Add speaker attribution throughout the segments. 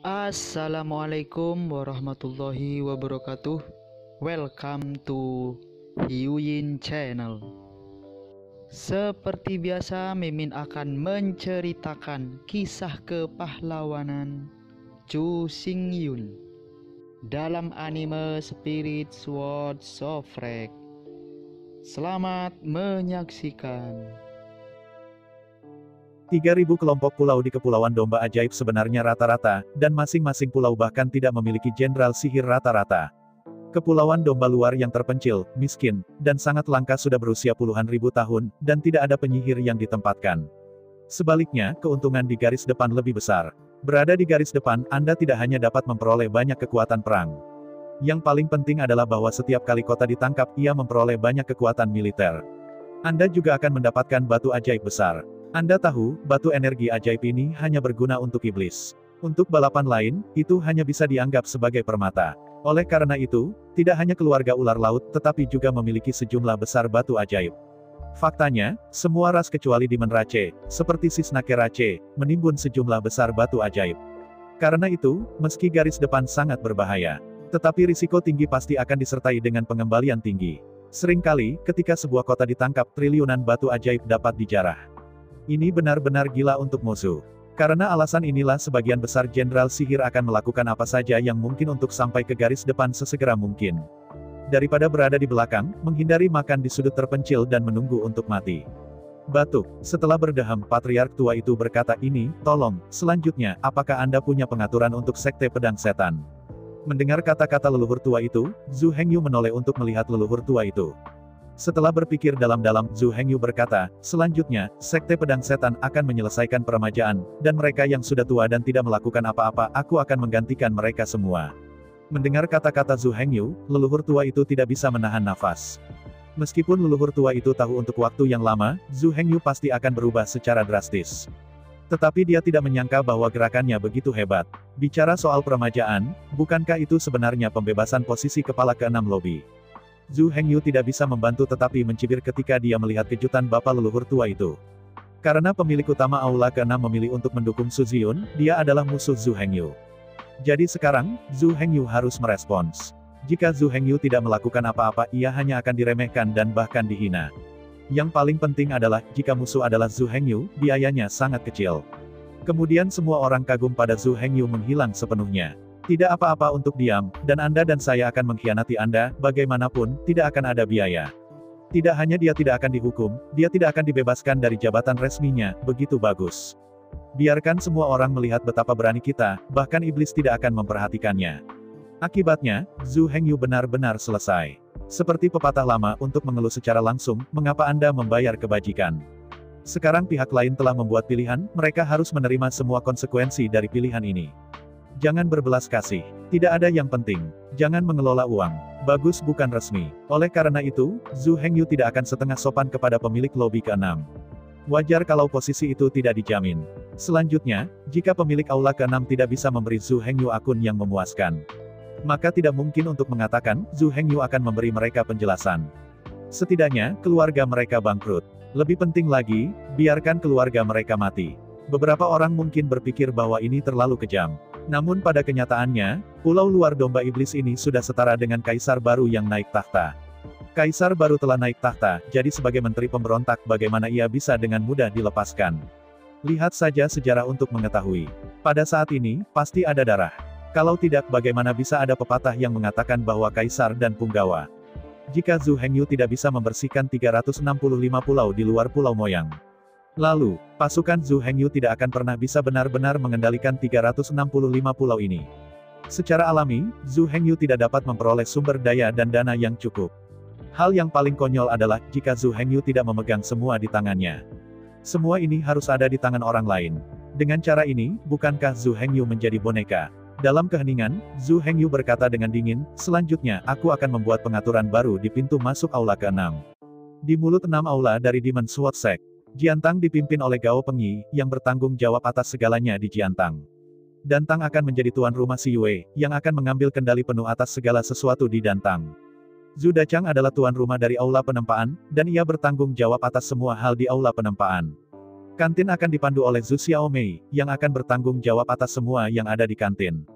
Speaker 1: Assalamualaikum warahmatullahi wabarakatuh. Welcome to Hyuyin Channel. Seperti biasa, Mimin akan menceritakan kisah kepahlawanan Chu Xingyun dalam anime Spirit Sword Shofrek. Selamat menyaksikan.
Speaker 2: 3.000 kelompok pulau di Kepulauan Domba Ajaib sebenarnya rata-rata, dan masing-masing pulau bahkan tidak memiliki jenderal sihir rata-rata. Kepulauan Domba luar yang terpencil, miskin, dan sangat langka sudah berusia puluhan ribu tahun, dan tidak ada penyihir yang ditempatkan. Sebaliknya, keuntungan di garis depan lebih besar. Berada di garis depan, Anda tidak hanya dapat memperoleh banyak kekuatan perang. Yang paling penting adalah bahwa setiap kali kota ditangkap, ia memperoleh banyak kekuatan militer. Anda juga akan mendapatkan batu ajaib besar. Anda tahu, batu energi ajaib ini hanya berguna untuk iblis. Untuk balapan lain, itu hanya bisa dianggap sebagai permata. Oleh karena itu, tidak hanya keluarga ular laut, tetapi juga memiliki sejumlah besar batu ajaib. Faktanya, semua ras kecuali Demon Rache, seperti Sisnake Rache, menimbun sejumlah besar batu ajaib. Karena itu, meski garis depan sangat berbahaya, tetapi risiko tinggi pasti akan disertai dengan pengembalian tinggi. Seringkali, ketika sebuah kota ditangkap, triliunan batu ajaib dapat dijarah. Ini benar-benar gila untuk musuh. Karena alasan inilah sebagian besar jenderal sihir akan melakukan apa saja yang mungkin untuk sampai ke garis depan sesegera mungkin. Daripada berada di belakang, menghindari makan di sudut terpencil dan menunggu untuk mati. Batuk. Setelah berdeham, patriark tua itu berkata, "Ini, tolong, selanjutnya, apakah Anda punya pengaturan untuk sekte pedang setan?" Mendengar kata-kata leluhur tua itu, Zhu Hengyu menoleh untuk melihat leluhur tua itu. Setelah berpikir dalam-dalam, Zhu Hengyu berkata, "Selanjutnya, Sekte Pedang Setan akan menyelesaikan peremajaan, dan mereka yang sudah tua dan tidak melakukan apa-apa, aku akan menggantikan mereka semua." Mendengar kata-kata Zhu Hengyu, leluhur tua itu tidak bisa menahan nafas. Meskipun leluhur tua itu tahu untuk waktu yang lama, Zhu Hengyu pasti akan berubah secara drastis. Tetapi dia tidak menyangka bahwa gerakannya begitu hebat. Bicara soal peremajaan, bukankah itu sebenarnya pembebasan posisi kepala ke-6 lobi? Zhu Hengyu tidak bisa membantu tetapi mencibir ketika dia melihat kejutan bapak leluhur tua itu. Karena pemilik utama Aula ke-6 memilih untuk mendukung Su Ziyun, dia adalah musuh Zhu Hengyu. Jadi sekarang, Zhu Hengyu harus merespons. Jika Zhu Hengyu tidak melakukan apa-apa, ia hanya akan diremehkan dan bahkan dihina. Yang paling penting adalah, jika musuh adalah Zhu Hengyu, biayanya sangat kecil. Kemudian semua orang kagum pada Zhu Hengyu menghilang sepenuhnya. Tidak apa-apa untuk diam, dan Anda dan saya akan mengkhianati Anda, bagaimanapun, tidak akan ada biaya. Tidak hanya dia tidak akan dihukum, dia tidak akan dibebaskan dari jabatan resminya, begitu bagus. Biarkan semua orang melihat betapa berani kita, bahkan iblis tidak akan memperhatikannya. Akibatnya, Zhu Hengyu benar-benar selesai. Seperti pepatah lama, untuk mengeluh secara langsung, mengapa Anda membayar kebajikan? Sekarang pihak lain telah membuat pilihan, mereka harus menerima semua konsekuensi dari pilihan ini. Jangan berbelas kasih. Tidak ada yang penting. Jangan mengelola uang. Bagus bukan resmi. Oleh karena itu, Zhu Hengyu tidak akan setengah sopan kepada pemilik lobi ke-6. Wajar kalau posisi itu tidak dijamin. Selanjutnya, jika pemilik aula ke-6 tidak bisa memberi Zhu Hengyu akun yang memuaskan, maka tidak mungkin untuk mengatakan, Zhu Hengyu akan memberi mereka penjelasan. Setidaknya, keluarga mereka bangkrut. Lebih penting lagi, biarkan keluarga mereka mati. Beberapa orang mungkin berpikir bahwa ini terlalu kejam. Namun pada kenyataannya, pulau luar domba iblis ini sudah setara dengan kaisar baru yang naik tahta. Kaisar baru telah naik tahta, jadi sebagai menteri pemberontak bagaimana ia bisa dengan mudah dilepaskan. Lihat saja sejarah untuk mengetahui. Pada saat ini, pasti ada darah. Kalau tidak, bagaimana bisa ada pepatah yang mengatakan bahwa kaisar dan punggawa? Jika Zhu Hengyu tidak bisa membersihkan 365 pulau di luar Pulau Moyang, lalu, pasukan Zhu Hengyu tidak akan pernah bisa benar-benar mengendalikan 365 pulau ini. Secara alami, Zhu Hengyu tidak dapat memperoleh sumber daya dan dana yang cukup. Hal yang paling konyol adalah, jika Zhu Hengyu tidak memegang semua di tangannya. Semua ini harus ada di tangan orang lain. Dengan cara ini, bukankah Zhu Hengyu menjadi boneka? Dalam keheningan, Zhu Hengyu berkata dengan dingin, "Selanjutnya, aku akan membuat pengaturan baru di pintu masuk aula ke-6. Di mulut 6 aula dari Demon Sword Sect, Jiantang dipimpin oleh Gao Pengyi, yang bertanggung jawab atas segalanya di Jiantang. Dantang akan menjadi tuan rumah Si Yue, yang akan mengambil kendali penuh atas segala sesuatu di Dantang. Zhu Dachang adalah tuan rumah dari aula penempaan, dan ia bertanggung jawab atas semua hal di aula penempaan. Kantin akan dipandu oleh Zhu Xiaomei, yang akan bertanggung jawab atas semua yang ada di kantin.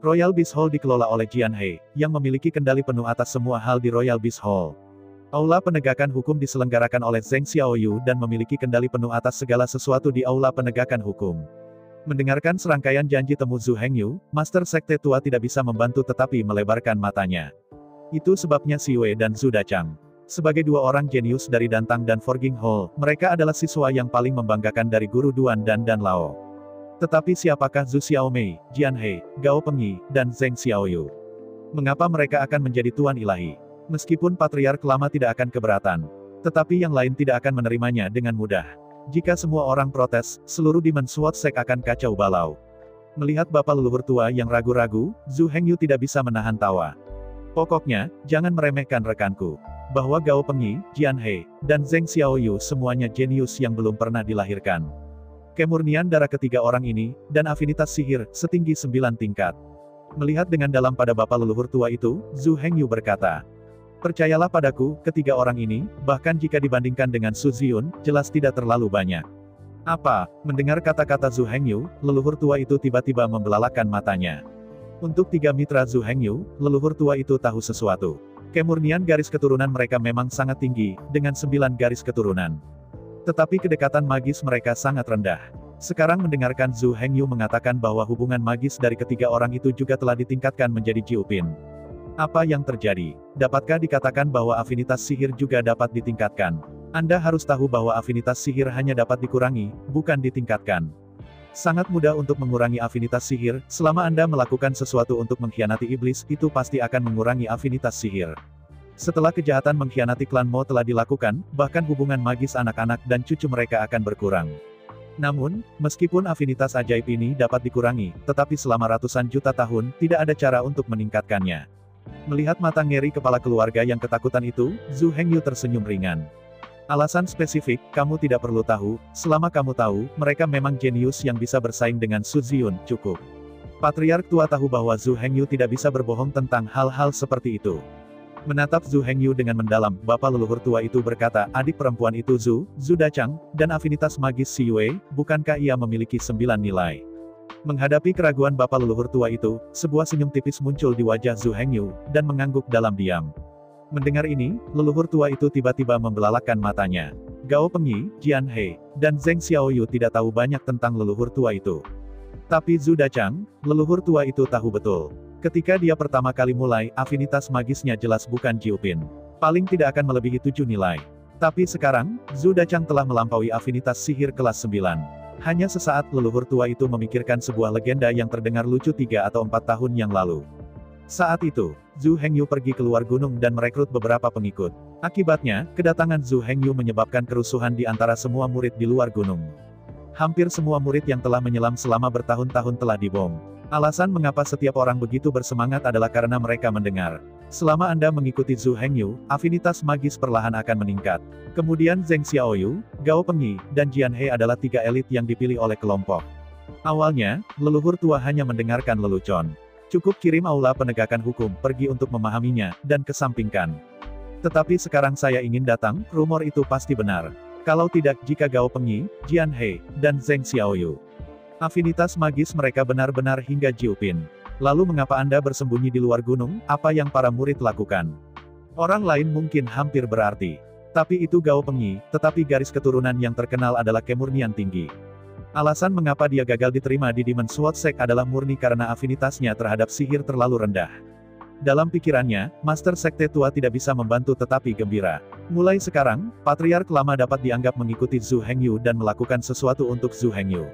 Speaker 2: Royal Beast Hall dikelola oleh Jian He, yang memiliki kendali penuh atas semua hal di Royal Beast Hall. Aula penegakan hukum diselenggarakan oleh Zheng Xiaoyu dan memiliki kendali penuh atas segala sesuatu di aula penegakan hukum. Mendengarkan serangkaian janji temu Zhu Hengyu, Master Sekte Tua tidak bisa membantu tetapi melebarkan matanya. Itu sebabnya Xi Wei dan Zhu Dachang. Sebagai dua orang jenius dari Dantang dan Forging Hall, mereka adalah siswa yang paling membanggakan dari Guru Duan dan Dan Lao. Tetapi siapakah Zhu Xiaomei, Jian He, Gao Pengyi, dan Zheng Xiaoyu? Mengapa mereka akan menjadi tuan ilahi? Meskipun Patriark Lama tidak akan keberatan, tetapi yang lain tidak akan menerimanya dengan mudah. Jika semua orang protes, seluruh Demon Sword Sect akan kacau balau. Melihat bapak leluhur tua yang ragu-ragu, Zhu Hengyu tidak bisa menahan tawa. Pokoknya, jangan meremehkan rekanku. Bahwa Gao Pengyi, Jian He, dan Zheng Xiaoyu semuanya jenius yang belum pernah dilahirkan. Kemurnian darah ketiga orang ini, dan afinitas sihir, setinggi 9 tingkat. Melihat dengan dalam pada bapak leluhur tua itu, Zhu Hengyu berkata, "Percayalah padaku, ketiga orang ini, bahkan jika dibandingkan dengan Su Ziyun, jelas tidak terlalu banyak." Apa? Mendengar kata-kata Zhu Hengyu, leluhur tua itu tiba-tiba membelalakan matanya. Untuk tiga mitra Zhu Hengyu, leluhur tua itu tahu sesuatu. Kemurnian garis keturunan mereka memang sangat tinggi, dengan 9 garis keturunan. Tetapi kedekatan magis mereka sangat rendah. Sekarang mendengarkan Zhu Hengyu mengatakan bahwa hubungan magis dari ketiga orang itu juga telah ditingkatkan menjadi Jiupin. Apa yang terjadi? Dapatkah dikatakan bahwa afinitas sihir juga dapat ditingkatkan? Anda harus tahu bahwa afinitas sihir hanya dapat dikurangi, bukan ditingkatkan. Sangat mudah untuk mengurangi afinitas sihir, selama Anda melakukan sesuatu untuk mengkhianati iblis, itu pasti akan mengurangi afinitas sihir. Setelah kejahatan mengkhianati klan Mo telah dilakukan, bahkan hubungan magis anak-anak dan cucu mereka akan berkurang. Namun, meskipun afinitas ajaib ini dapat dikurangi, tetapi selama ratusan juta tahun, tidak ada cara untuk meningkatkannya. Melihat mata ngeri kepala keluarga yang ketakutan itu, Zhu Hengyu tersenyum ringan. Alasan spesifik, kamu tidak perlu tahu, selama kamu tahu, mereka memang jenius yang bisa bersaing dengan Su Ziyun, cukup. Patriark tua tahu bahwa Zhu Hengyu tidak bisa berbohong tentang hal-hal seperti itu. Menatap Zhu Hengyu dengan mendalam, bapak leluhur tua itu berkata, adik perempuan itu Zhu Dachang, dan afinitas magis Xi Wei, bukankah ia memiliki 9 nilai? Menghadapi keraguan bapak leluhur tua itu, sebuah senyum tipis muncul di wajah Zhu Hengyu, dan mengangguk dalam diam. Mendengar ini, leluhur tua itu tiba-tiba membelalakan matanya. Gao Pengyi, Jian He, dan Zheng Xiaoyu tidak tahu banyak tentang leluhur tua itu. Tapi Zhu Dachang, leluhur tua itu tahu betul. Ketika dia pertama kali mulai, afinitas magisnya jelas bukan Jiupin. Paling tidak akan melebihi 7 nilai. Tapi sekarang, Zhu Dachang telah melampaui afinitas sihir kelas 9. Hanya sesaat leluhur tua itu memikirkan sebuah legenda yang terdengar lucu 3 atau 4 tahun yang lalu. Saat itu, Zhu Hengyu pergi keluar gunung dan merekrut beberapa pengikut. Akibatnya, kedatangan Zhu Hengyu menyebabkan kerusuhan di antara semua murid di luar gunung. Hampir semua murid yang telah menyelam selama bertahun-tahun telah dibom. Alasan mengapa setiap orang begitu bersemangat adalah karena mereka mendengar. Selama Anda mengikuti Zhu Hengyu, afinitas magis perlahan akan meningkat. Kemudian Zheng Xiaoyu, Gao Pengyi, dan Jian He adalah 3 elit yang dipilih oleh kelompok. Awalnya, leluhur tua hanya mendengarkan lelucon. Cukup kirim aula penegakan hukum pergi untuk memahaminya, dan kesampingkan. Tetapi sekarang saya ingin datang, rumor itu pasti benar. Kalau tidak, jika Gao Pengyi, Jian He, dan Zheng Xiaoyu. Afinitas magis mereka benar-benar hingga Jiupin. Lalu mengapa Anda bersembunyi di luar gunung, apa yang para murid lakukan? Orang lain mungkin hampir berarti. Tapi itu Gao Pengyi, tetapi garis keturunan yang terkenal adalah kemurnian tinggi. Alasan mengapa dia gagal diterima di Demon Sword Sect adalah murni karena afinitasnya terhadap sihir terlalu rendah. Dalam pikirannya, Master Sekte Tua tidak bisa membantu tetapi gembira. Mulai sekarang, Patriark Lama dapat dianggap mengikuti Zhu Hengyu dan melakukan sesuatu untuk Zhu Hengyu.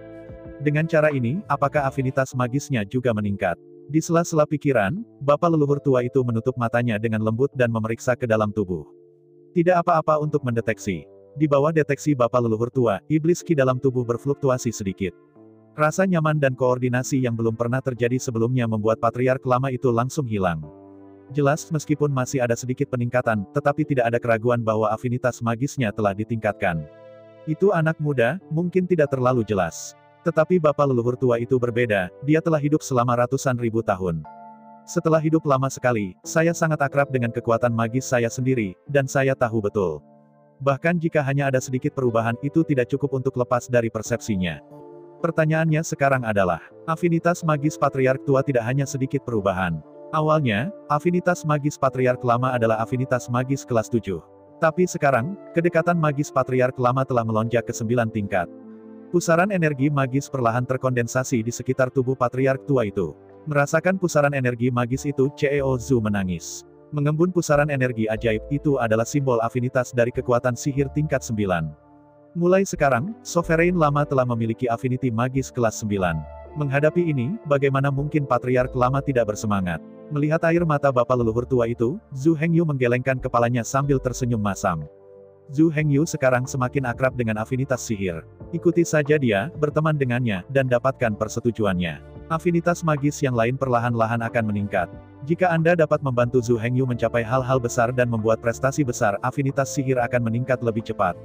Speaker 2: Dengan cara ini, apakah afinitas magisnya juga meningkat? Di sela-sela pikiran, bapak leluhur tua itu menutup matanya dengan lembut dan memeriksa ke dalam tubuh. Tidak apa-apa untuk mendeteksi. Di bawah deteksi bapak leluhur tua, iblis ki dalam tubuh berfluktuasi sedikit. Rasa nyaman dan koordinasi yang belum pernah terjadi sebelumnya membuat Patriark Lama itu langsung hilang. Jelas, meskipun masih ada sedikit peningkatan, tetapi tidak ada keraguan bahwa afinitas magisnya telah ditingkatkan. Itu anak muda, mungkin tidak terlalu jelas. Tetapi bapak leluhur tua itu berbeda, dia telah hidup selama ratusan ribu tahun. Setelah hidup lama sekali, saya sangat akrab dengan kekuatan magis saya sendiri, dan saya tahu betul. Bahkan jika hanya ada sedikit perubahan itu tidak cukup untuk lepas dari persepsinya. Pertanyaannya sekarang adalah, afinitas magis patriark tua tidak hanya sedikit perubahan. Awalnya, afinitas magis patriark lama adalah afinitas magis kelas 7. Tapi sekarang, kedekatan magis patriark lama telah melonjak ke 9 tingkat. Pusaran energi magis perlahan terkondensasi di sekitar tubuh patriark tua itu. Merasakan pusaran energi magis itu, CEO Zhu menangis. Mengembun pusaran energi ajaib itu adalah simbol afinitas dari kekuatan sihir tingkat 9. Mulai sekarang, Sovereign lama telah memiliki affinity magis kelas 9. Menghadapi ini, bagaimana mungkin patriark lama tidak bersemangat? Melihat air mata bapak leluhur tua itu, Zhu Hengyu menggelengkan kepalanya sambil tersenyum masam. Zhu Hengyu sekarang semakin akrab dengan afinitas sihir. Ikuti saja dia, berteman dengannya, dan dapatkan persetujuannya. Afinitas magis yang lain perlahan-lahan akan meningkat. Jika Anda dapat membantu Zhu Hengyu mencapai hal-hal besar dan membuat prestasi besar, afinitas sihir akan meningkat lebih cepat.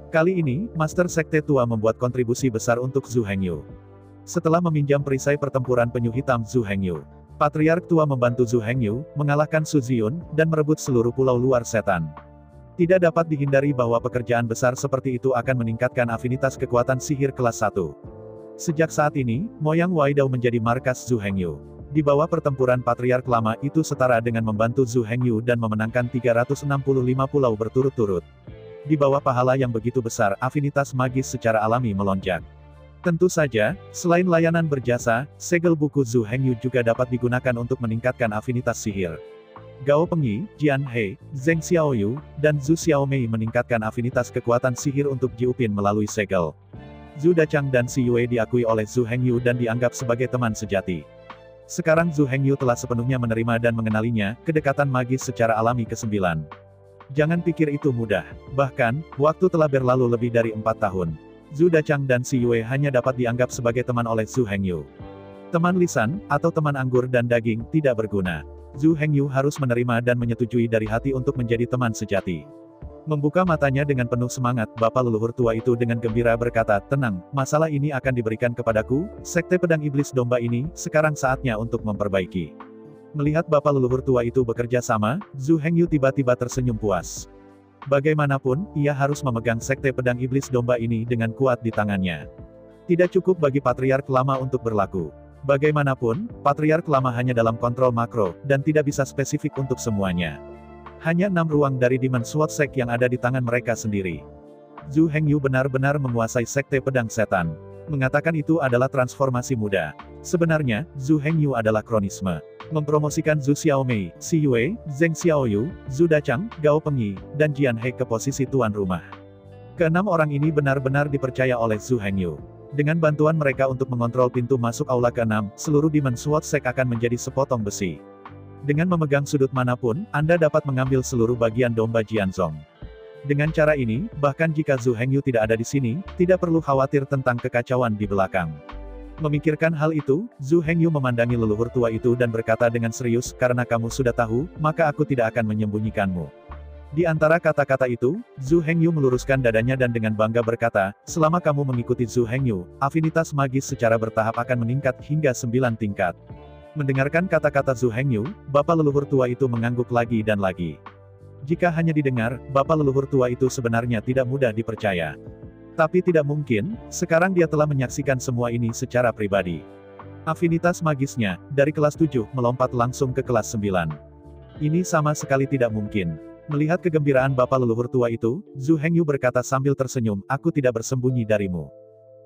Speaker 2: Kali ini, Master Sekte Tua membuat kontribusi besar untuk Zhu Hengyu. Setelah meminjam perisai pertempuran penyu hitam Zhu Hengyu, Patriark Tua membantu Zhu Hengyu mengalahkan Su Ziyun dan merebut seluruh pulau luar setan. Tidak dapat dihindari bahwa pekerjaan besar seperti itu akan meningkatkan afinitas kekuatan sihir kelas 1. Sejak saat ini, Moyang Waidao menjadi markas Zhu Hengyu. Di bawah pertempuran Patriark Lama itu setara dengan membantu Zhu Hengyu dan memenangkan 365 pulau berturut-turut. Di bawah pahala yang begitu besar, afinitas magis secara alami melonjak. Tentu saja, selain layanan berjasa, segel buku Zhu Hengyu juga dapat digunakan untuk meningkatkan afinitas sihir. Gao Pengyi, Jian He, Zheng Xiaoyu, dan Zhu Xiaomei meningkatkan afinitas kekuatan sihir untuk Jiupin melalui segel. Zhu Dachang dan Si Yue diakui oleh Zhu Hengyu dan dianggap sebagai teman sejati. Sekarang Zhu Hengyu telah sepenuhnya menerima dan mengenalinya, kedekatan magis secara alami ke-9. Jangan pikir itu mudah. Bahkan, waktu telah berlalu lebih dari 4 tahun. Zhu Dachang dan Si Yue hanya dapat dianggap sebagai teman oleh Zhu Hengyu. Teman lisan, atau teman anggur dan daging, tidak berguna. Zhu Hengyu harus menerima dan menyetujui dari hati untuk menjadi teman sejati. Membuka matanya dengan penuh semangat, bapak leluhur tua itu dengan gembira berkata, "Tenang, masalah ini akan diberikan kepadaku, Sekte Pedang Iblis Domba ini, sekarang saatnya untuk memperbaiki." Melihat bapak leluhur tua itu bekerja sama, Zhu Hengyu tiba-tiba tersenyum puas. Bagaimanapun, ia harus memegang Sekte Pedang Iblis Domba ini dengan kuat di tangannya. Tidak cukup bagi Patriark Lama untuk berlaku. Bagaimanapun, Patriark Lama hanya dalam kontrol makro, dan tidak bisa spesifik untuk semuanya. Hanya 6 ruang dari Demon Sword Sect yang ada di tangan mereka sendiri. Zhu Hengyu benar-benar menguasai Sekte Pedang Setan. Mengatakan itu adalah transformasi muda. Sebenarnya, Zhu Hengyu adalah kronisme. Mempromosikan Zhu Xiaomei, Si Yue, Zheng Xiaoyu, Zhu Dachang, Gao Pengyi, dan Jian He ke posisi tuan rumah. Keenam orang ini benar-benar dipercaya oleh Zhu Hengyu. Dengan bantuan mereka untuk mengontrol pintu masuk aula ke-6, seluruh Demon Sword Sect akan menjadi sepotong besi. Dengan memegang sudut manapun, Anda dapat mengambil seluruh bagian domba Jianzong. Dengan cara ini, bahkan jika Zhu Hengyu tidak ada di sini, tidak perlu khawatir tentang kekacauan di belakang. Memikirkan hal itu, Zhu Hengyu memandangi leluhur tua itu dan berkata dengan serius, "Karena kamu sudah tahu, maka aku tidak akan menyembunyikanmu." Di antara kata-kata itu, Zhu Hengyu meluruskan dadanya dan dengan bangga berkata, "Selama kamu mengikuti Zhu Hengyu, afinitas magis secara bertahap akan meningkat hingga 9 tingkat." Mendengarkan kata-kata Zhu Hengyu, bapak leluhur tua itu mengangguk lagi dan lagi. Jika hanya didengar, bapak leluhur tua itu sebenarnya tidak mudah dipercaya. Tapi tidak mungkin, sekarang dia telah menyaksikan semua ini secara pribadi. Afinitas magisnya, dari kelas 7, melompat langsung ke kelas 9. Ini sama sekali tidak mungkin. Melihat kegembiraan bapak leluhur tua itu, Zhu Hengyu berkata sambil tersenyum, "Aku tidak bersembunyi darimu.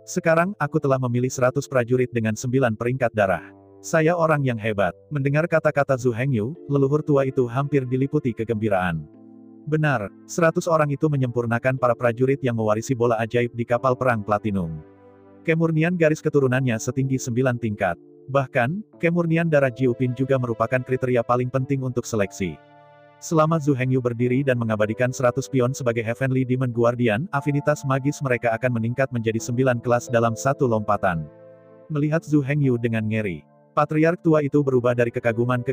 Speaker 2: Sekarang, aku telah memilih 100 prajurit dengan 9 peringkat darah. Saya orang yang hebat." Mendengar kata-kata Zhu Hengyu, leluhur tua itu hampir diliputi kegembiraan. Benar, 100 orang itu menyempurnakan para prajurit yang mewarisi bola ajaib di kapal perang Platinum. Kemurnian garis keturunannya setinggi 9 tingkat. Bahkan, kemurnian darah Jiupin juga merupakan kriteria paling penting untuk seleksi. Selama Zhu Hengyu berdiri dan mengabadikan 100 pion sebagai Heavenly Demon Guardian, afinitas magis mereka akan meningkat menjadi 9 kelas dalam satu lompatan. Melihat Zhu Hengyu dengan ngeri, Patriark tua itu berubah dari kekaguman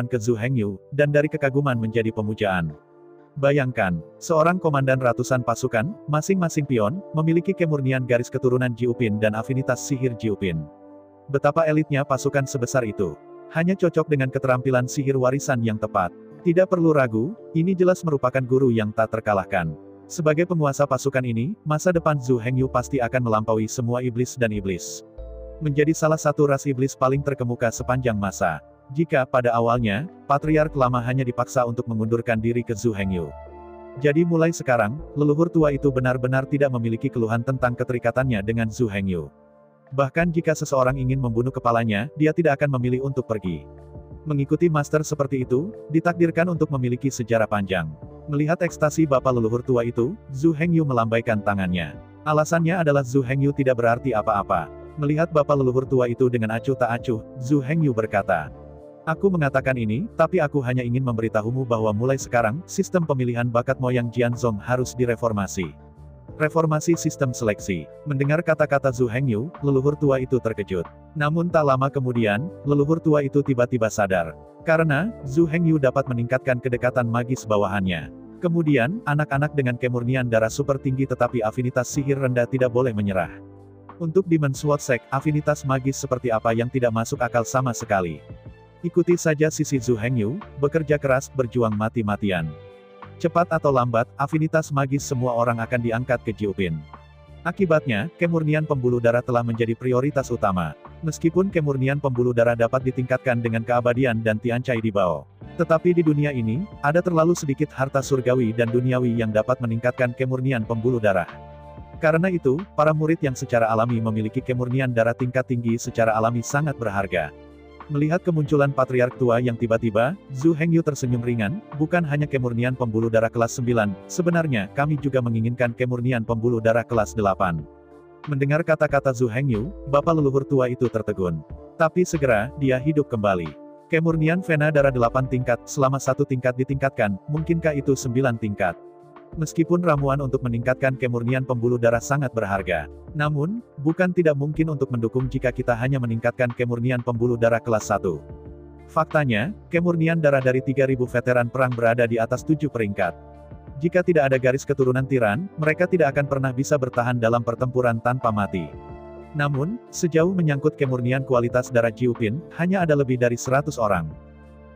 Speaker 2: ke Zhu Hengyu, dan dari kekaguman menjadi pemujaan. Bayangkan, seorang komandan ratusan pasukan, masing-masing pion, memiliki kemurnian garis keturunan Jiupin dan afinitas sihir Jiupin. Betapa elitnya pasukan sebesar itu. Hanya cocok dengan keterampilan sihir warisan yang tepat. Tidak perlu ragu, ini jelas merupakan guru yang tak terkalahkan. Sebagai penguasa pasukan ini, masa depan Zhu Hengyu pasti akan melampaui semua iblis dan iblis. Menjadi salah satu ras iblis paling terkemuka sepanjang masa. Jika, pada awalnya, Patriark Lama hanya dipaksa untuk mengundurkan diri ke Zhu Hengyu. Jadi mulai sekarang, leluhur tua itu benar-benar tidak memiliki keluhan tentang keterikatannya dengan Zhu Hengyu. Bahkan jika seseorang ingin membunuh kepalanya, dia tidak akan memilih untuk pergi. Mengikuti master seperti itu, ditakdirkan untuk memiliki sejarah panjang. Melihat ekstasi bapak leluhur tua itu, Zhu Hengyu melambaikan tangannya. Alasannya adalah Zhu Hengyu tidak berarti apa-apa. Melihat bapak leluhur tua itu dengan acuh tak acuh, Zhu Hengyu berkata, "Aku mengatakan ini, tapi aku hanya ingin memberitahumu bahwa mulai sekarang, sistem pemilihan bakat moyang Jianzong harus direformasi." Reformasi sistem seleksi. Mendengar kata-kata Zhu Hengyu, leluhur tua itu terkejut. Namun tak lama kemudian, leluhur tua itu tiba-tiba sadar. Karena, Zhu Hengyu dapat meningkatkan kedekatan magis bawahannya. Kemudian, anak-anak dengan kemurnian darah super tinggi tetapi afinitas sihir rendah tidak boleh menyerah. Untuk Demon Sword Sect, afinitas magis seperti apa yang tidak masuk akal sama sekali. Ikuti saja sisi Zhu Hengyu, bekerja keras, berjuang mati-matian. Cepat atau lambat, afinitas magis semua orang akan diangkat ke Jiupin. Akibatnya, kemurnian pembuluh darah telah menjadi prioritas utama. Meskipun kemurnian pembuluh darah dapat ditingkatkan dengan keabadian dan Tiancai di Bao. Tetapi di dunia ini, ada terlalu sedikit harta surgawi dan duniawi yang dapat meningkatkan kemurnian pembuluh darah. Karena itu, para murid yang secara alami memiliki kemurnian darah tingkat tinggi secara alami sangat berharga. Melihat kemunculan patriark tua yang tiba-tiba, Zhu Hengyu tersenyum ringan, "Bukan hanya kemurnian pembuluh darah kelas 9, sebenarnya, kami juga menginginkan kemurnian pembuluh darah kelas 8. Mendengar kata-kata Zhu Hengyu, bapak leluhur tua itu tertegun. Tapi segera, dia hidup kembali. Kemurnian vena darah 8 tingkat, selama 1 tingkat ditingkatkan, mungkinkah itu 9 tingkat? Meskipun ramuan untuk meningkatkan kemurnian pembuluh darah sangat berharga. Namun, bukan tidak mungkin untuk mendukung jika kita hanya meningkatkan kemurnian pembuluh darah kelas 1. Faktanya, kemurnian darah dari 3.000 veteran perang berada di atas 7 peringkat. Jika tidak ada garis keturunan tiran, mereka tidak akan pernah bisa bertahan dalam pertempuran tanpa mati. Namun, sejauh menyangkut kemurnian kualitas darah Jiupin, hanya ada lebih dari 100 orang.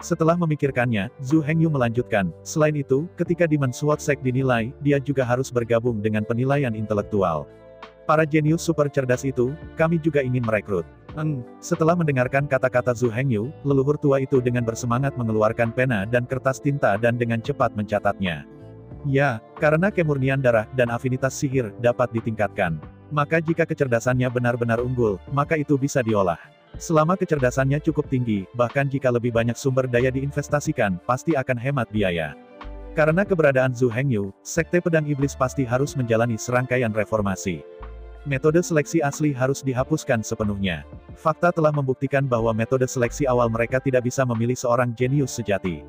Speaker 2: Setelah memikirkannya, Zhu Hengyu melanjutkan, "Selain itu, ketika Demon Sword Sect dinilai, dia juga harus bergabung dengan penilaian intelektual. Para jenius super cerdas itu, kami juga ingin merekrut." Setelah mendengarkan kata-kata Zhu Hengyu, leluhur tua itu dengan bersemangat mengeluarkan pena dan kertas tinta dan dengan cepat mencatatnya. Ya, karena kemurnian darah dan afinitas sihir dapat ditingkatkan. Maka jika kecerdasannya benar-benar unggul, maka itu bisa diolah. Selama kecerdasannya cukup tinggi, bahkan jika lebih banyak sumber daya diinvestasikan, pasti akan hemat biaya. Karena keberadaan Zhu Hengyu, Sekte Pedang Iblis pasti harus menjalani serangkaian reformasi. Metode seleksi asli harus dihapuskan sepenuhnya. Fakta telah membuktikan bahwa metode seleksi awal mereka tidak bisa memilih seorang jenius sejati.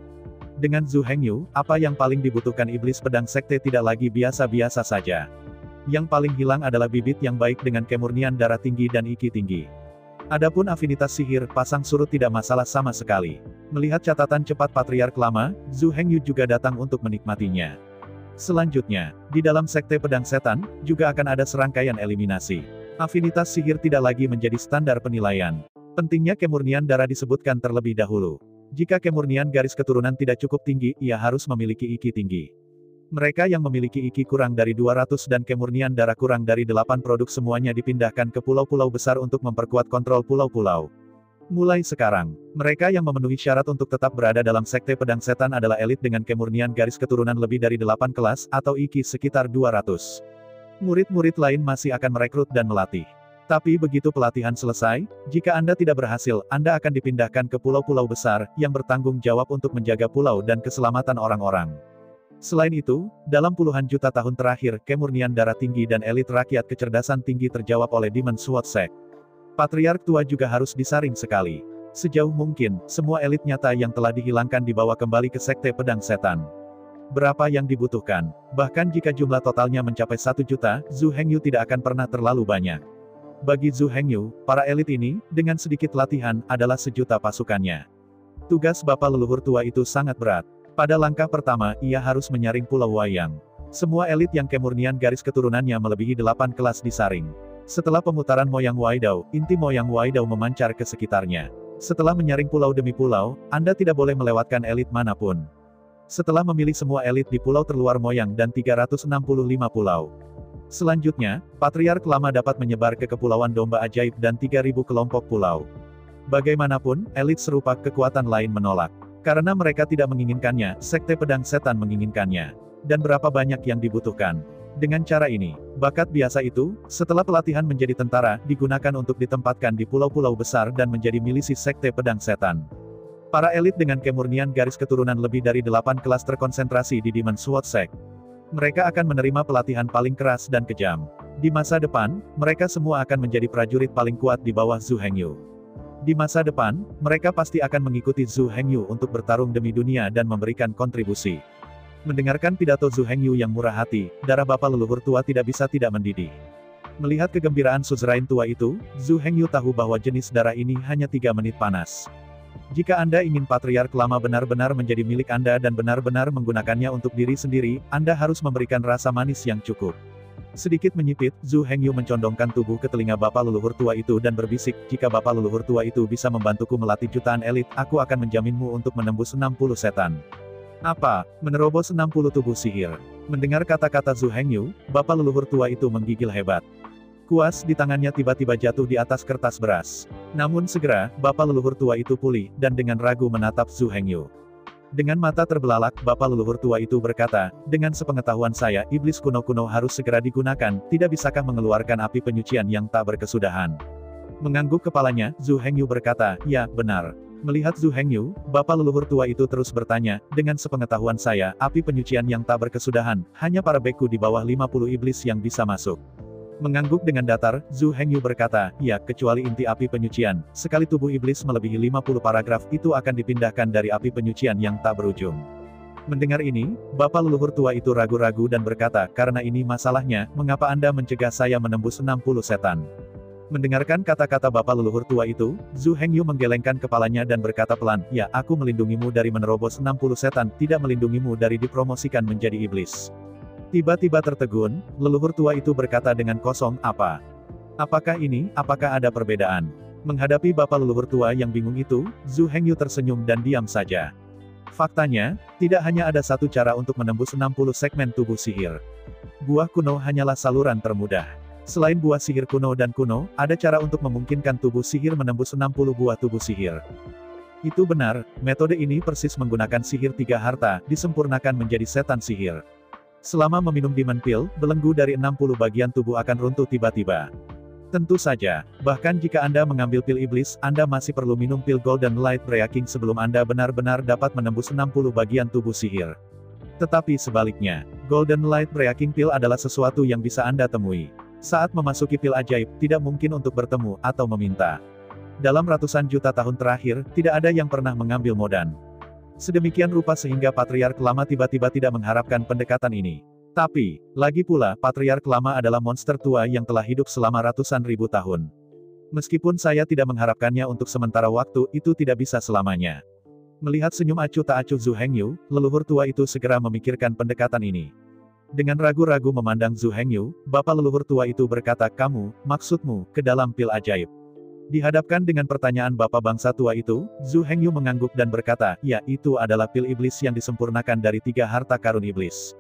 Speaker 2: Dengan Zhu Hengyu, apa yang paling dibutuhkan Iblis Pedang Sekte tidak lagi biasa-biasa saja. Yang paling hilang adalah bibit yang baik dengan kemurnian darah tinggi dan iki tinggi. Adapun afinitas sihir, pasang surut tidak masalah sama sekali. Melihat catatan cepat Patriark Lama, Zhu Hengyu juga datang untuk menikmatinya. Selanjutnya, di dalam Sekte Pedang Setan, juga akan ada serangkaian eliminasi. Afinitas sihir tidak lagi menjadi standar penilaian. Pentingnya kemurnian darah disebutkan terlebih dahulu. Jika kemurnian garis keturunan tidak cukup tinggi, ia harus memiliki iki tinggi. Mereka yang memiliki iki kurang dari 200 dan kemurnian darah kurang dari 8 produk semuanya dipindahkan ke pulau-pulau besar untuk memperkuat kontrol pulau-pulau. Mulai sekarang, mereka yang memenuhi syarat untuk tetap berada dalam Sekte Pedang Setan adalah elit dengan kemurnian garis keturunan lebih dari 8 kelas, atau iki sekitar 200. Murid-murid lain masih akan merekrut dan melatih. Tapi begitu pelatihan selesai, jika Anda tidak berhasil, Anda akan dipindahkan ke pulau-pulau besar, yang bertanggung jawab untuk menjaga pulau dan keselamatan orang-orang. Selain itu, dalam puluhan juta tahun terakhir, kemurnian darah tinggi dan elit rakyat kecerdasan tinggi terjawab oleh Demon Sword Sect. Patriark tua juga harus disaring sekali. Sejauh mungkin, semua elit nyata yang telah dihilangkan dibawa kembali ke Sekte Pedang Setan. Berapa yang dibutuhkan? Bahkan jika jumlah totalnya mencapai 1 juta, Zhu Hengyu tidak akan pernah terlalu banyak. Bagi Zhu Hengyu, para elit ini, dengan sedikit latihan, adalah 1 juta pasukannya. Tugas bapak leluhur tua itu sangat berat. Pada langkah pertama, ia harus menyaring Pulau Wayang. Semua elit yang kemurnian garis keturunannya melebihi 8 kelas disaring. Setelah pemutaran Moyang Waidao, inti Moyang Waidao memancar ke sekitarnya. Setelah menyaring pulau demi pulau, Anda tidak boleh melewatkan elit manapun. Setelah memilih semua elit di pulau terluar Moyang dan 365 pulau. Selanjutnya, Patriark Lama dapat menyebar ke Kepulauan Domba Ajaib dan 3.000 kelompok pulau. Bagaimanapun, elit serupa kekuatan lain menolak. Karena mereka tidak menginginkannya, Sekte Pedang Setan menginginkannya. Dan berapa banyak yang dibutuhkan. Dengan cara ini, bakat biasa itu, setelah pelatihan menjadi tentara, digunakan untuk ditempatkan di pulau-pulau besar dan menjadi milisi Sekte Pedang Setan. Para elit dengan kemurnian garis keturunan lebih dari 8 kelas terkonsentrasi di Demon Sword Sect. Mereka akan menerima pelatihan paling keras dan kejam. Di masa depan, mereka semua akan menjadi prajurit paling kuat di bawah Zhu Hengyu. Di masa depan, mereka pasti akan mengikuti Zhu Hengyu untuk bertarung demi dunia dan memberikan kontribusi. Mendengarkan pidato Zhu Hengyu yang murah hati, darah bapak leluhur tua tidak bisa tidak mendidih. Melihat kegembiraan suzerain tua itu, Zhu Hengyu tahu bahwa jenis darah ini hanya 3 menit panas. Jika Anda ingin Patriark Lama benar-benar menjadi milik Anda dan benar-benar menggunakannya untuk diri sendiri, Anda harus memberikan rasa manis yang cukup. Sedikit menyipit, Zhu Hengyu mencondongkan tubuh ke telinga bapak leluhur tua itu dan berbisik, jika bapak leluhur tua itu bisa membantuku melatih jutaan elit, aku akan menjaminmu untuk menembus 60 setan. Apa? Menerobos 60 tubuh sihir. Mendengar kata-kata Zhu Hengyu, bapak leluhur tua itu menggigil hebat. Kuas di tangannya tiba-tiba jatuh di atas kertas beras. Namun segera, bapak leluhur tua itu pulih, dan dengan ragu menatap Zhu Hengyu. Dengan mata terbelalak, bapak leluhur tua itu berkata, dengan sepengetahuan saya, iblis kuno-kuno harus segera digunakan, tidak bisakah mengeluarkan api penyucian yang tak berkesudahan. Mengangguk kepalanya, Zhu Hengyu berkata, ya, benar. Melihat Zhu Hengyu, bapak leluhur tua itu terus bertanya, dengan sepengetahuan saya, api penyucian yang tak berkesudahan, hanya para beku di bawah 50 iblis yang bisa masuk. Mengangguk dengan datar, Zhu Hengyu berkata, ya, kecuali inti api penyucian, sekali tubuh iblis melebihi 50 paragraf itu akan dipindahkan dari api penyucian yang tak berujung. Mendengar ini, bapak leluhur tua itu ragu-ragu dan berkata, karena ini masalahnya, mengapa Anda mencegah saya menembus 60 setan? Mendengarkan kata-kata bapak leluhur tua itu, Zhu Hengyu menggelengkan kepalanya dan berkata pelan, ya, aku melindungimu dari menerobos 60 setan, tidak melindungimu dari dipromosikan menjadi iblis. Tiba-tiba tertegun, leluhur tua itu berkata dengan kosong, apa? Apakah ini, apakah ada perbedaan? Menghadapi bapak leluhur tua yang bingung itu, Zhu Hengyu tersenyum dan diam saja. Faktanya, tidak hanya ada satu cara untuk menembus 60 segmen tubuh sihir. Buah kuno hanyalah saluran termudah. Selain buah sihir kuno dan kuno, ada cara untuk memungkinkan tubuh sihir menembus 60 buah tubuh sihir. Itu benar, metode ini persis menggunakan sihir 3 harta, disempurnakan menjadi setan sihir. Selama meminum Demon Pill, belenggu dari 60 bagian tubuh akan runtuh tiba-tiba. Tentu saja, bahkan jika Anda mengambil pil iblis, Anda masih perlu minum pil Golden Light Breaking sebelum Anda benar-benar dapat menembus 60 bagian tubuh sihir. Tetapi sebaliknya, Golden Light Breaking Pill adalah sesuatu yang bisa Anda temui. Saat memasuki pil ajaib, tidak mungkin untuk bertemu, atau meminta. Dalam ratusan juta tahun terakhir, tidak ada yang pernah mengambil modan. Sedemikian rupa sehingga Patriark Lama tiba-tiba tidak mengharapkan pendekatan ini. Tapi, lagi pula, Patriark Lama adalah monster tua yang telah hidup selama ratusan ribu tahun. Meskipun saya tidak mengharapkannya untuk sementara waktu, itu tidak bisa selamanya. Melihat senyum acuh tak acuh Zhu Hengyu, leluhur tua itu segera memikirkan pendekatan ini. Dengan ragu-ragu memandang Zhu Hengyu, bapak leluhur tua itu berkata, kamu, maksudmu, ke dalam pil ajaib. Dihadapkan dengan pertanyaan bapak bangsa tua itu, Zhu Hengyu mengangguk dan berkata, ya, itu adalah pil iblis yang disempurnakan dari 3 harta karun iblis.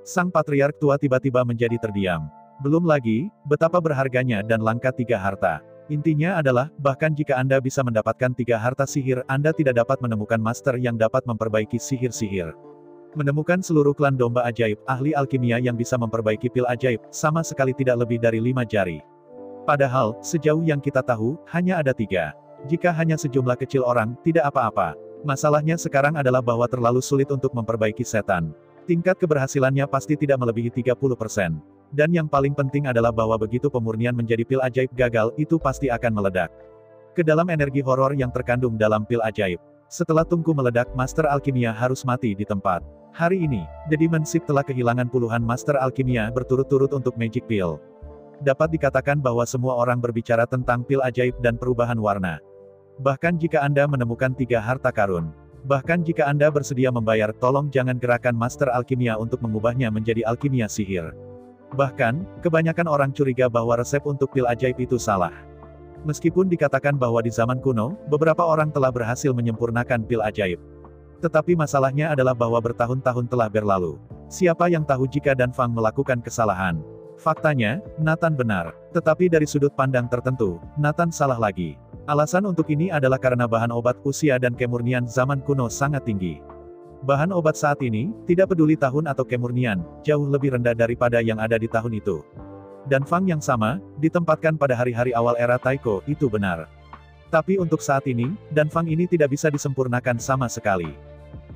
Speaker 2: Sang patriark tua tiba-tiba menjadi terdiam. Belum lagi, betapa berharganya dan langka 3 harta. Intinya adalah, bahkan jika Anda bisa mendapatkan 3 harta sihir, Anda tidak dapat menemukan master yang dapat memperbaiki sihir-sihir. Menemukan seluruh klan domba ajaib, ahli alkimia yang bisa memperbaiki pil ajaib, sama sekali tidak lebih dari 5 jari. Padahal, sejauh yang kita tahu, hanya ada 3. Jika hanya sejumlah kecil orang, tidak apa-apa. Masalahnya sekarang adalah bahwa terlalu sulit untuk memperbaiki setan. Tingkat keberhasilannya pasti tidak melebihi 30%. Dan yang paling penting adalah bahwa begitu pemurnian menjadi pil ajaib gagal, itu pasti akan meledak ke dalam energi horor yang terkandung dalam pil ajaib. Setelah tungku meledak, Master Alkimia harus mati di tempat. Hari ini, The Demon Ship telah kehilangan puluhan Master Alkimia berturut-turut untuk Magic Pill. Dapat dikatakan bahwa semua orang berbicara tentang pil ajaib dan perubahan warna. Bahkan jika Anda menemukan 3 harta karun. Bahkan jika Anda bersedia membayar, tolong jangan gerakan Master Alkimia untuk mengubahnya menjadi alkimia sihir. Bahkan, kebanyakan orang curiga bahwa resep untuk pil ajaib itu salah. Meskipun dikatakan bahwa di zaman kuno, beberapa orang telah berhasil menyempurnakan pil ajaib. Tetapi masalahnya adalah bahwa bertahun-tahun telah berlalu. Siapa yang tahu jika Dan Fang melakukan kesalahan? Faktanya, Nathan benar. Tetapi dari sudut pandang tertentu, Nathan salah lagi. Alasan untuk ini adalah karena bahan obat usia dan kemurnian zaman kuno sangat tinggi. Bahan obat saat ini, tidak peduli tahun atau kemurnian, jauh lebih rendah daripada yang ada di tahun itu. Dan Fang yang sama, ditempatkan pada hari-hari awal era Taiko, itu benar. Tapi untuk saat ini, Dan Fang ini tidak bisa disempurnakan sama sekali.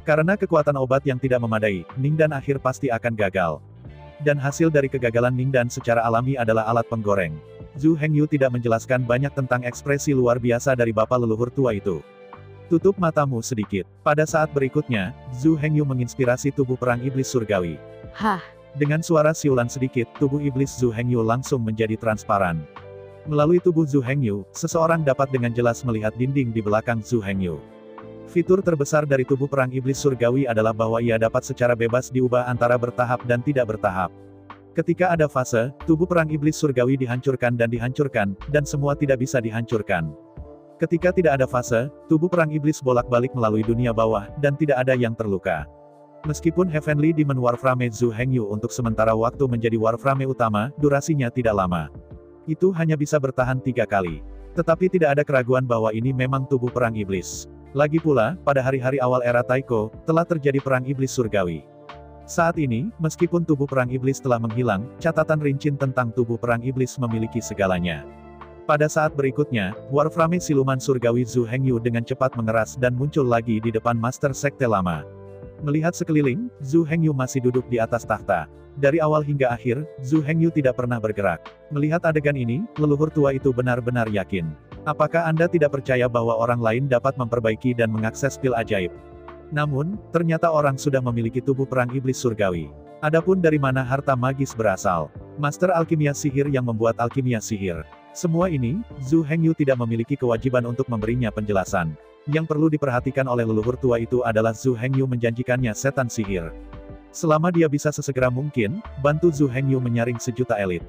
Speaker 2: Karena kekuatan obat yang tidak memadai, Ningdan akhir pasti akan gagal. Dan hasil dari kegagalan Ningdan secara alami adalah alat penggoreng. Zhu Hengyu tidak menjelaskan banyak tentang ekspresi luar biasa dari bapak leluhur tua itu. Tutup matamu sedikit. Pada saat berikutnya, Zhu Hengyu menginspirasi tubuh perang iblis surgawi.
Speaker 3: Hah?
Speaker 2: Dengan suara siulan sedikit, tubuh iblis Zhu Hengyu langsung menjadi transparan. Melalui tubuh Zhu Hengyu, seseorang dapat dengan jelas melihat dinding di belakang Zhu Hengyu. Fitur terbesar dari tubuh perang iblis surgawi adalah bahwa ia dapat secara bebas diubah antara bertahap dan tidak bertahap. Ketika ada fase, tubuh perang iblis surgawi dihancurkan, dan semua tidak bisa dihancurkan. Ketika tidak ada fase, tubuh perang iblis bolak-balik melalui dunia bawah, dan tidak ada yang terluka. Meskipun Heavenly Demon Warframe Zhu Hengyu untuk sementara waktu menjadi Warframe utama, durasinya tidak lama. Itu hanya bisa bertahan 3 kali. Tetapi tidak ada keraguan bahwa ini memang tubuh perang iblis. Lagi pula, pada hari-hari awal era Taiko, telah terjadi perang iblis surgawi. Saat ini, meskipun tubuh perang iblis telah menghilang, catatan rinci tentang tubuh perang iblis memiliki segalanya. Pada saat berikutnya, Warframe siluman surgawi Zhu Hengyu dengan cepat mengeras dan muncul lagi di depan Master Sekte Lama. Melihat sekeliling, Zhu Hengyu masih duduk di atas tahta. Dari awal hingga akhir, Zhu Hengyu tidak pernah bergerak. Melihat adegan ini, leluhur tua itu benar-benar yakin. Apakah Anda tidak percaya bahwa orang lain dapat memperbaiki dan mengakses pil ajaib? Namun, ternyata orang sudah memiliki tubuh perang iblis surgawi. Adapun dari mana harta magis berasal? Master alkimia sihir yang membuat alkimia sihir. Semua ini, Zhu Hengyu tidak memiliki kewajiban untuk memberinya penjelasan. Yang perlu diperhatikan oleh leluhur tua itu adalah Zhu Hengyu menjanjikannya setan sihir. Selama dia bisa sesegera mungkin, bantu Zhu Hengyu menyaring sejuta elit.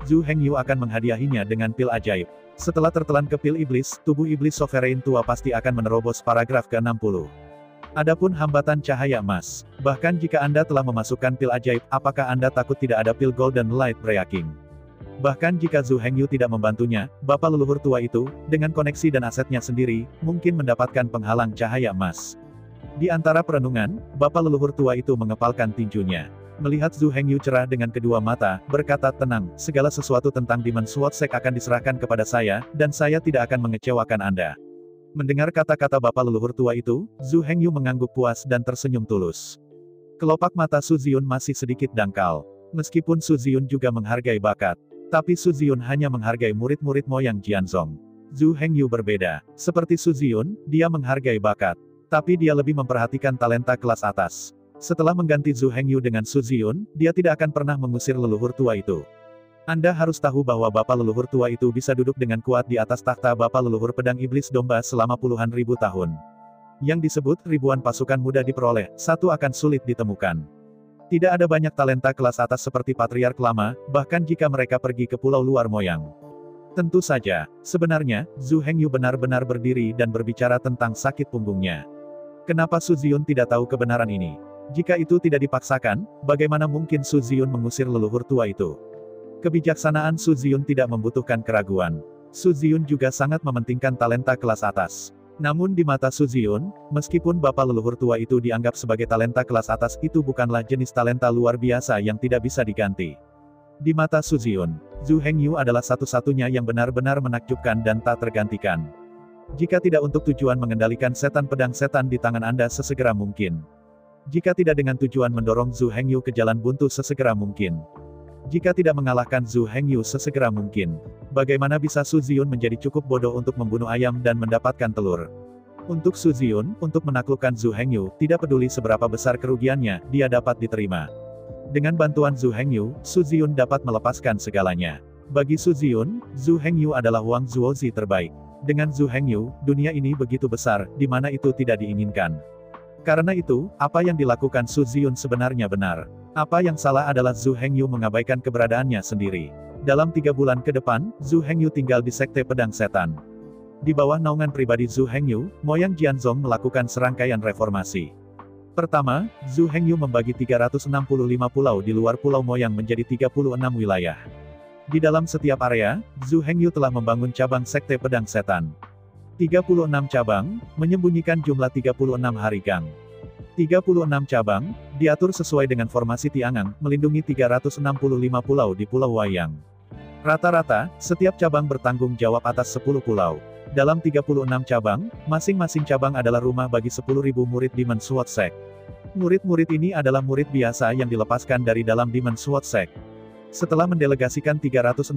Speaker 2: Zhu Hengyu akan menghadiahinya dengan pil ajaib. Setelah tertelan ke pil iblis, tubuh iblis sovereign tua pasti akan menerobos paragraf ke-60. Adapun hambatan cahaya emas. Bahkan jika Anda telah memasukkan pil ajaib, apakah Anda takut tidak ada pil golden light breaking? Bahkan jika Zhu Hengyu tidak membantunya, bapak leluhur tua itu, dengan koneksi dan asetnya sendiri, mungkin mendapatkan penghalang cahaya emas. Di antara perenungan, bapak leluhur tua itu mengepalkan tinjunya. Melihat Zhu Hengyu cerah dengan kedua mata, berkata tenang, segala sesuatu tentang Demon Sword Sect akan diserahkan kepada saya, dan saya tidak akan mengecewakan Anda. Mendengar kata-kata bapak leluhur tua itu, Zhu Hengyu mengangguk puas dan tersenyum tulus. Kelopak mata Su Ziyun masih sedikit dangkal. Meskipun Su Ziyun juga menghargai bakat. Tapi Su Ziyun hanya menghargai murid-murid moyang Jianzong. Zhu Hengyu berbeda. Seperti Su Ziyun, dia menghargai bakat. Tapi dia lebih memperhatikan talenta kelas atas. Setelah mengganti Zhu Hengyu dengan Su Ziyun, dia tidak akan pernah mengusir leluhur tua itu. Anda harus tahu bahwa bapak leluhur tua itu bisa duduk dengan kuat di atas takhta bapak leluhur pedang iblis domba selama puluhan ribu tahun. Yang disebut ribuan pasukan mudah diperoleh, satu akan sulit ditemukan. Tidak ada banyak talenta kelas atas seperti Patriark Lama, bahkan jika mereka pergi ke pulau luar moyang. Tentu saja, sebenarnya, Zhu Hengyu benar-benar berdiri dan berbicara tentang sakit punggungnya. Kenapa Su Ziyun tidak tahu kebenaran ini? Jika itu tidak dipaksakan, bagaimana mungkin Su Ziyun mengusir leluhur tua itu? Kebijaksanaan Su Ziyun tidak membutuhkan keraguan. Su Ziyun juga sangat mementingkan talenta kelas atas. Namun di mata Su Ziyun, meskipun bapak leluhur tua itu dianggap sebagai talenta kelas atas, itu bukanlah jenis talenta luar biasa yang tidak bisa diganti. Di mata Su Ziyun, Zhu Hengyu adalah satu-satunya yang benar-benar menakjubkan dan tak tergantikan. Jika tidak untuk tujuan mengendalikan setan pedang setan di tangan Anda sesegera mungkin. Jika tidak dengan tujuan mendorong Zhu Hengyu ke jalan buntu sesegera mungkin. Jika tidak mengalahkan Zhu Hengyu sesegera mungkin, bagaimana bisa Su Ziyun menjadi cukup bodoh untuk membunuh ayam dan mendapatkan telur? Untuk Su Ziyun, untuk menaklukkan Zhu Hengyu, tidak peduli seberapa besar kerugiannya, dia dapat diterima. Dengan bantuan Zhu Hengyu, Su Ziyun dapat melepaskan segalanya. Bagi Su Ziyun, Zhu Hengyu adalah Wang Zuozi terbaik. Dengan Zhu Hengyu, dunia ini begitu besar, di mana itu tidak diinginkan. Karena itu, apa yang dilakukan Su Ziyun sebenarnya benar. Apa yang salah adalah Zhu Hengyu mengabaikan keberadaannya sendiri. Dalam 3 bulan ke depan, Zhu Hengyu tinggal di Sekte Pedang Setan. Di bawah naungan pribadi Zhu Hengyu, Moyang Jianzhong melakukan serangkaian reformasi. Pertama, Zhu Hengyu membagi 365 pulau di luar Pulau Moyang menjadi 36 wilayah. Di dalam setiap area, Zhu Hengyu telah membangun cabang Sekte Pedang Setan. 36 cabang, menyembunyikan jumlah 36 hari gang. 36 cabang, diatur sesuai dengan formasi Tiangang, melindungi 365 pulau di Pulau Wayang. Rata-rata, setiap cabang bertanggung jawab atas 10 pulau. Dalam 36 cabang, masing-masing cabang adalah rumah bagi 10.000 murid Demon Sword Sect. Murid-murid ini adalah murid biasa yang dilepaskan dari dalam Demon Sword Sect. Setelah mendelegasikan 360.000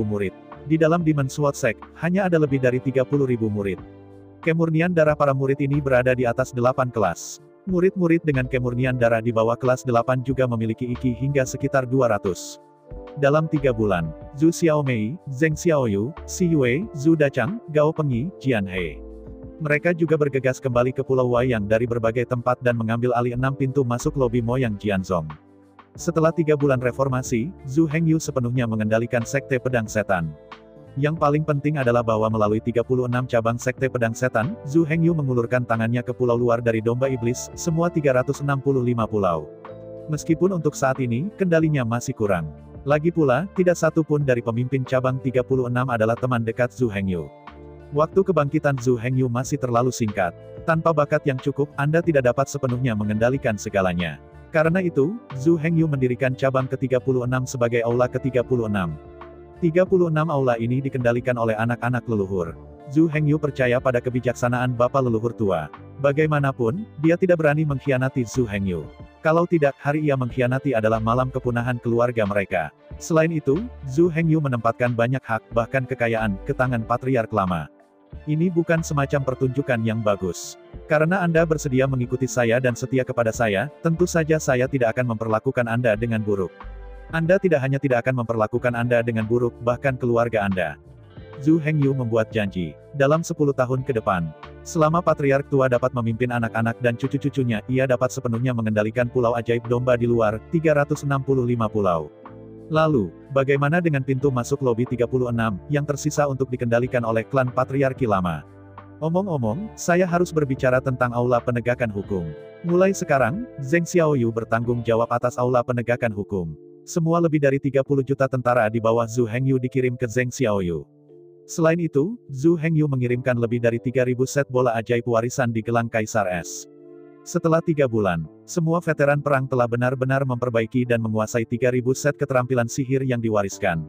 Speaker 2: murid, di dalam Demon Sword Sect, hanya ada lebih dari 30.000 murid. Kemurnian darah para murid ini berada di atas 8 kelas. Murid-murid dengan kemurnian darah di bawah kelas 8 juga memiliki Iki hingga sekitar 200. Dalam 3 bulan, Zhu Xiaomei, Zheng Xiaoyu, Xi Yue, Zhu Dachang, Gao Pengyi, Jian He. Mereka juga bergegas kembali ke Pulau Wayang dari berbagai tempat dan mengambil alih 6 pintu masuk lobi Moyang Jianzhong. Setelah 3 bulan reformasi, Zhu Hengyu sepenuhnya mengendalikan Sekte Pedang Setan. Yang paling penting adalah bahwa melalui 36 cabang Sekte Pedang Setan, Zhu Hengyu mengulurkan tangannya ke pulau luar dari Domba Iblis, semua 365 pulau. Meskipun untuk saat ini, kendalinya masih kurang. Lagi pula, tidak satu pun dari pemimpin cabang 36 adalah teman dekat Zhu Hengyu. Waktu kebangkitan Zhu Hengyu masih terlalu singkat. Tanpa bakat yang cukup, Anda tidak dapat sepenuhnya mengendalikan segalanya. Karena itu, Zhu Hengyu mendirikan cabang ke-36 sebagai aula ke-36. 36 aula ini dikendalikan oleh anak-anak leluhur. Zhu Hengyu percaya pada kebijaksanaan Bapa leluhur tua. Bagaimanapun, dia tidak berani mengkhianati Zhu Hengyu. Kalau tidak, hari ia mengkhianati adalah malam kepunahan keluarga mereka. Selain itu, Zhu Hengyu menempatkan banyak hak, bahkan kekayaan, ke tangan patriark lama. Ini bukan semacam pertunjukan yang bagus. Karena Anda bersedia mengikuti saya dan setia kepada saya, tentu saja saya tidak akan memperlakukan Anda dengan buruk. Anda tidak hanya tidak akan memperlakukan Anda dengan buruk, bahkan keluarga Anda. Zhu Hengyu membuat janji. Dalam 10 tahun ke depan, selama patriark tua dapat memimpin anak-anak dan cucu-cucunya, ia dapat sepenuhnya mengendalikan pulau ajaib domba di luar, 365 pulau. Lalu, bagaimana dengan pintu masuk lobi 36, yang tersisa untuk dikendalikan oleh klan patriarki lama? Omong-omong, saya harus berbicara tentang aula penegakan hukum. Mulai sekarang, Zheng Xiaoyu bertanggung jawab atas aula penegakan hukum. Semua lebih dari 30 juta tentara di bawah Zhu Hengyu dikirim ke Zheng Xiaoyu. Selain itu, Zhu Hengyu mengirimkan lebih dari 3.000 set bola ajaib warisan di gelang Kaisar Es. Setelah 3 bulan, semua veteran perang telah benar-benar memperbaiki dan menguasai 3.000 set keterampilan sihir yang diwariskan.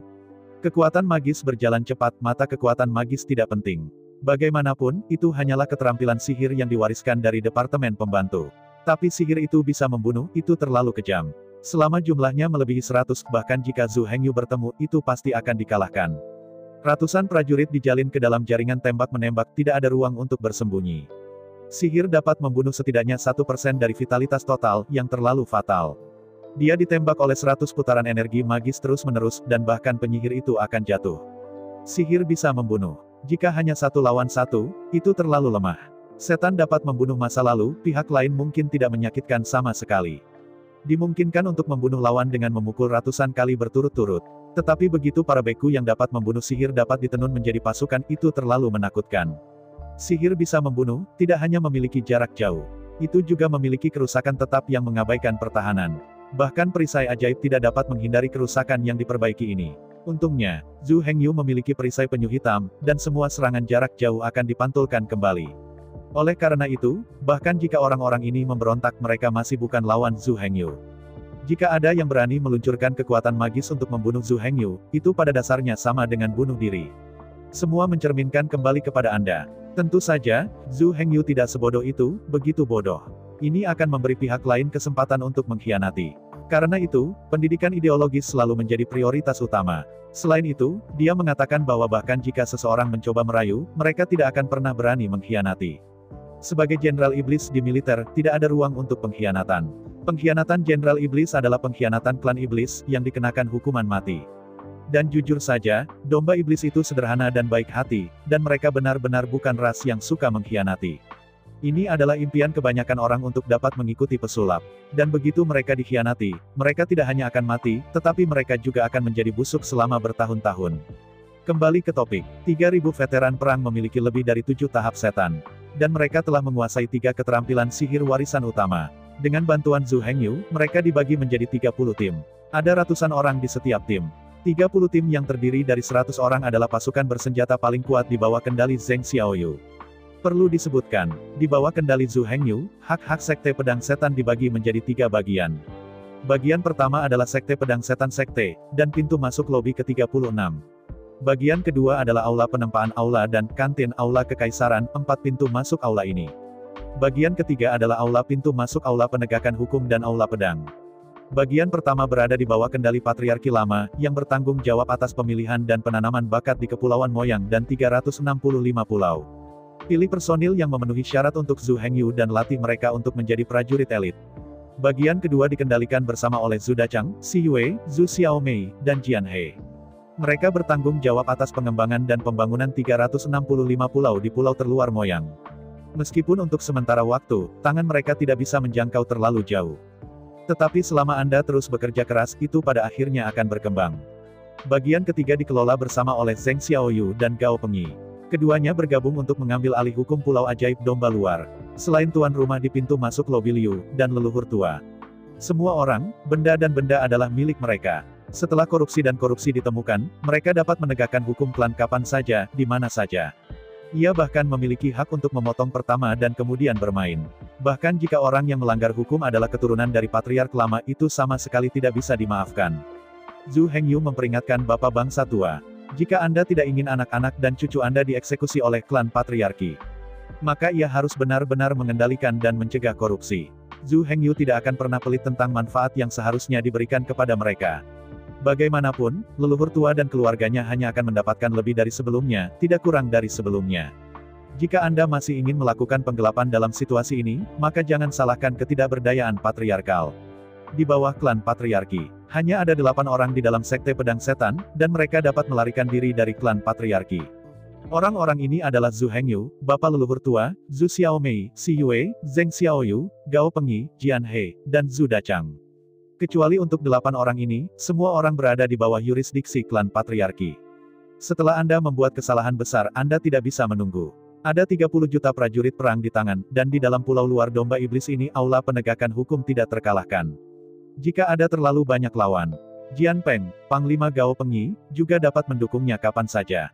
Speaker 2: Kekuatan magis berjalan cepat, mata kekuatan magis tidak penting. Bagaimanapun, itu hanyalah keterampilan sihir yang diwariskan dari Departemen Pembantu. Tapi sihir itu bisa membunuh, itu terlalu kejam. Selama jumlahnya melebihi 100, bahkan jika Zhu Hengyu bertemu, itu pasti akan dikalahkan. Ratusan prajurit dijalin ke dalam jaringan tembak-menembak, tidak ada ruang untuk bersembunyi. Sihir dapat membunuh setidaknya 1% dari vitalitas total, yang terlalu fatal. Dia ditembak oleh 100 putaran energi magis terus-menerus, dan bahkan penyihir itu akan jatuh. Sihir bisa membunuh. Jika hanya 1 lawan 1, itu terlalu lemah. Setan dapat membunuh masa lalu, pihak lain mungkin tidak menyakitkan sama sekali. Dimungkinkan untuk membunuh lawan dengan memukul ratusan kali berturut-turut. Tetapi begitu para beku yang dapat membunuh sihir dapat ditenun menjadi pasukan, itu terlalu menakutkan. Sihir bisa membunuh, tidak hanya memiliki jarak jauh. Itu juga memiliki kerusakan tetap yang mengabaikan pertahanan. Bahkan perisai ajaib tidak dapat menghindari kerusakan yang diperbaiki ini. Untungnya, Zhu Hengyu memiliki perisai penyu hitam, dan semua serangan jarak jauh akan dipantulkan kembali. Oleh karena itu, bahkan jika orang-orang ini memberontak, mereka masih bukan lawan Zhu Hengyu. Jika ada yang berani meluncurkan kekuatan magis untuk membunuh Zhu Hengyu, itu pada dasarnya sama dengan bunuh diri. Semua mencerminkan kembali kepada Anda. Tentu saja, Zhu Hengyu tidak sebodoh itu, begitu bodoh. Ini akan memberi pihak lain kesempatan untuk mengkhianati. Karena itu, pendidikan ideologis selalu menjadi prioritas utama. Selain itu, dia mengatakan bahwa bahkan jika seseorang mencoba merayu, mereka tidak akan pernah berani mengkhianati. Sebagai Jenderal Iblis di militer, tidak ada ruang untuk pengkhianatan. Pengkhianatan Jenderal Iblis adalah pengkhianatan klan Iblis, yang dikenakan hukuman mati. Dan jujur saja, domba Iblis itu sederhana dan baik hati, dan mereka benar-benar bukan ras yang suka mengkhianati. Ini adalah impian kebanyakan orang untuk dapat mengikuti pesulap. Dan begitu mereka dikhianati, mereka tidak hanya akan mati, tetapi mereka juga akan menjadi busuk selama bertahun-tahun. Kembali ke topik, 3.000 veteran perang memiliki lebih dari 7 tahap setan. Dan mereka telah menguasai 3 keterampilan sihir warisan utama. Dengan bantuan Zhu Hengyu, mereka dibagi menjadi 30 tim. Ada ratusan orang di setiap tim. 30 tim yang terdiri dari 100 orang adalah pasukan bersenjata paling kuat di bawah kendali Zheng Xiaoyu. Perlu disebutkan, di bawah kendali Zhu Hengyu, hak-hak Sekte Pedang Setan dibagi menjadi 3 bagian. Bagian pertama adalah Sekte Pedang Setan Sekte, dan pintu masuk lobi ke-36. Bagian kedua adalah aula penempaan aula dan kantin aula kekaisaran, 4 pintu masuk aula ini. Bagian ketiga adalah aula pintu masuk aula penegakan hukum dan aula pedang. Bagian pertama berada di bawah kendali Patriarki Lama, yang bertanggung jawab atas pemilihan dan penanaman bakat di Kepulauan Moyang dan 365 pulau. Pilih personil yang memenuhi syarat untuk Zhu Hengyu dan latih mereka untuk menjadi prajurit elit. Bagian kedua dikendalikan bersama oleh Zhu Dachang, Xi Yue, Zhu Xiaomei, dan Jian He. Mereka bertanggung jawab atas pengembangan dan pembangunan 365 pulau di pulau terluar Moyang. Meskipun untuk sementara waktu, tangan mereka tidak bisa menjangkau terlalu jauh. Tetapi selama Anda terus bekerja keras, itu pada akhirnya akan berkembang. Bagian ketiga dikelola bersama oleh Zheng Xiaoyu dan Gao Pengyi. Keduanya bergabung untuk mengambil alih hukum Pulau Ajaib Domba Luar. Selain tuan rumah di pintu masuk lobi Liu, dan leluhur tua. Semua orang, benda dan benda adalah milik mereka. Setelah korupsi dan korupsi ditemukan, mereka dapat menegakkan hukum klan kapan saja, di mana saja. Ia bahkan memiliki hak untuk memotong pertama dan kemudian bermain. Bahkan jika orang yang melanggar hukum adalah keturunan dari Patriark Lama, itu sama sekali tidak bisa dimaafkan. Zhu Hengyu memperingatkan Bapak Bangsa Tua. Jika Anda tidak ingin anak-anak dan cucu Anda dieksekusi oleh klan patriarki, maka ia harus benar-benar mengendalikan dan mencegah korupsi. Zhu Hengyu tidak akan pernah pelit tentang manfaat yang seharusnya diberikan kepada mereka. Bagaimanapun, leluhur tua dan keluarganya hanya akan mendapatkan lebih dari sebelumnya, tidak kurang dari sebelumnya. Jika Anda masih ingin melakukan penggelapan dalam situasi ini, maka jangan salahkan ketidakberdayaan patriarkal. Di bawah klan patriarki, hanya ada 8 orang di dalam Sekte Pedang Setan, dan mereka dapat melarikan diri dari klan patriarki. Orang-orang ini adalah Zhu Hengyu, Bapak Leluhur Tua, Zhu Xiaomei, Xi Yue, Zheng Xiaoyu, Gao Pengyi, Jian He, dan Zhu Dachang. Kecuali untuk 8 orang ini, semua orang berada di bawah yurisdiksi klan patriarki. Setelah Anda membuat kesalahan besar, Anda tidak bisa menunggu. Ada 30 juta prajurit perang di tangan, dan di dalam pulau luar domba iblis ini aula penegakan hukum tidak terkalahkan. Jika ada terlalu banyak lawan, Jian Peng, Panglima Gao Pengyi, juga dapat mendukungnya kapan saja.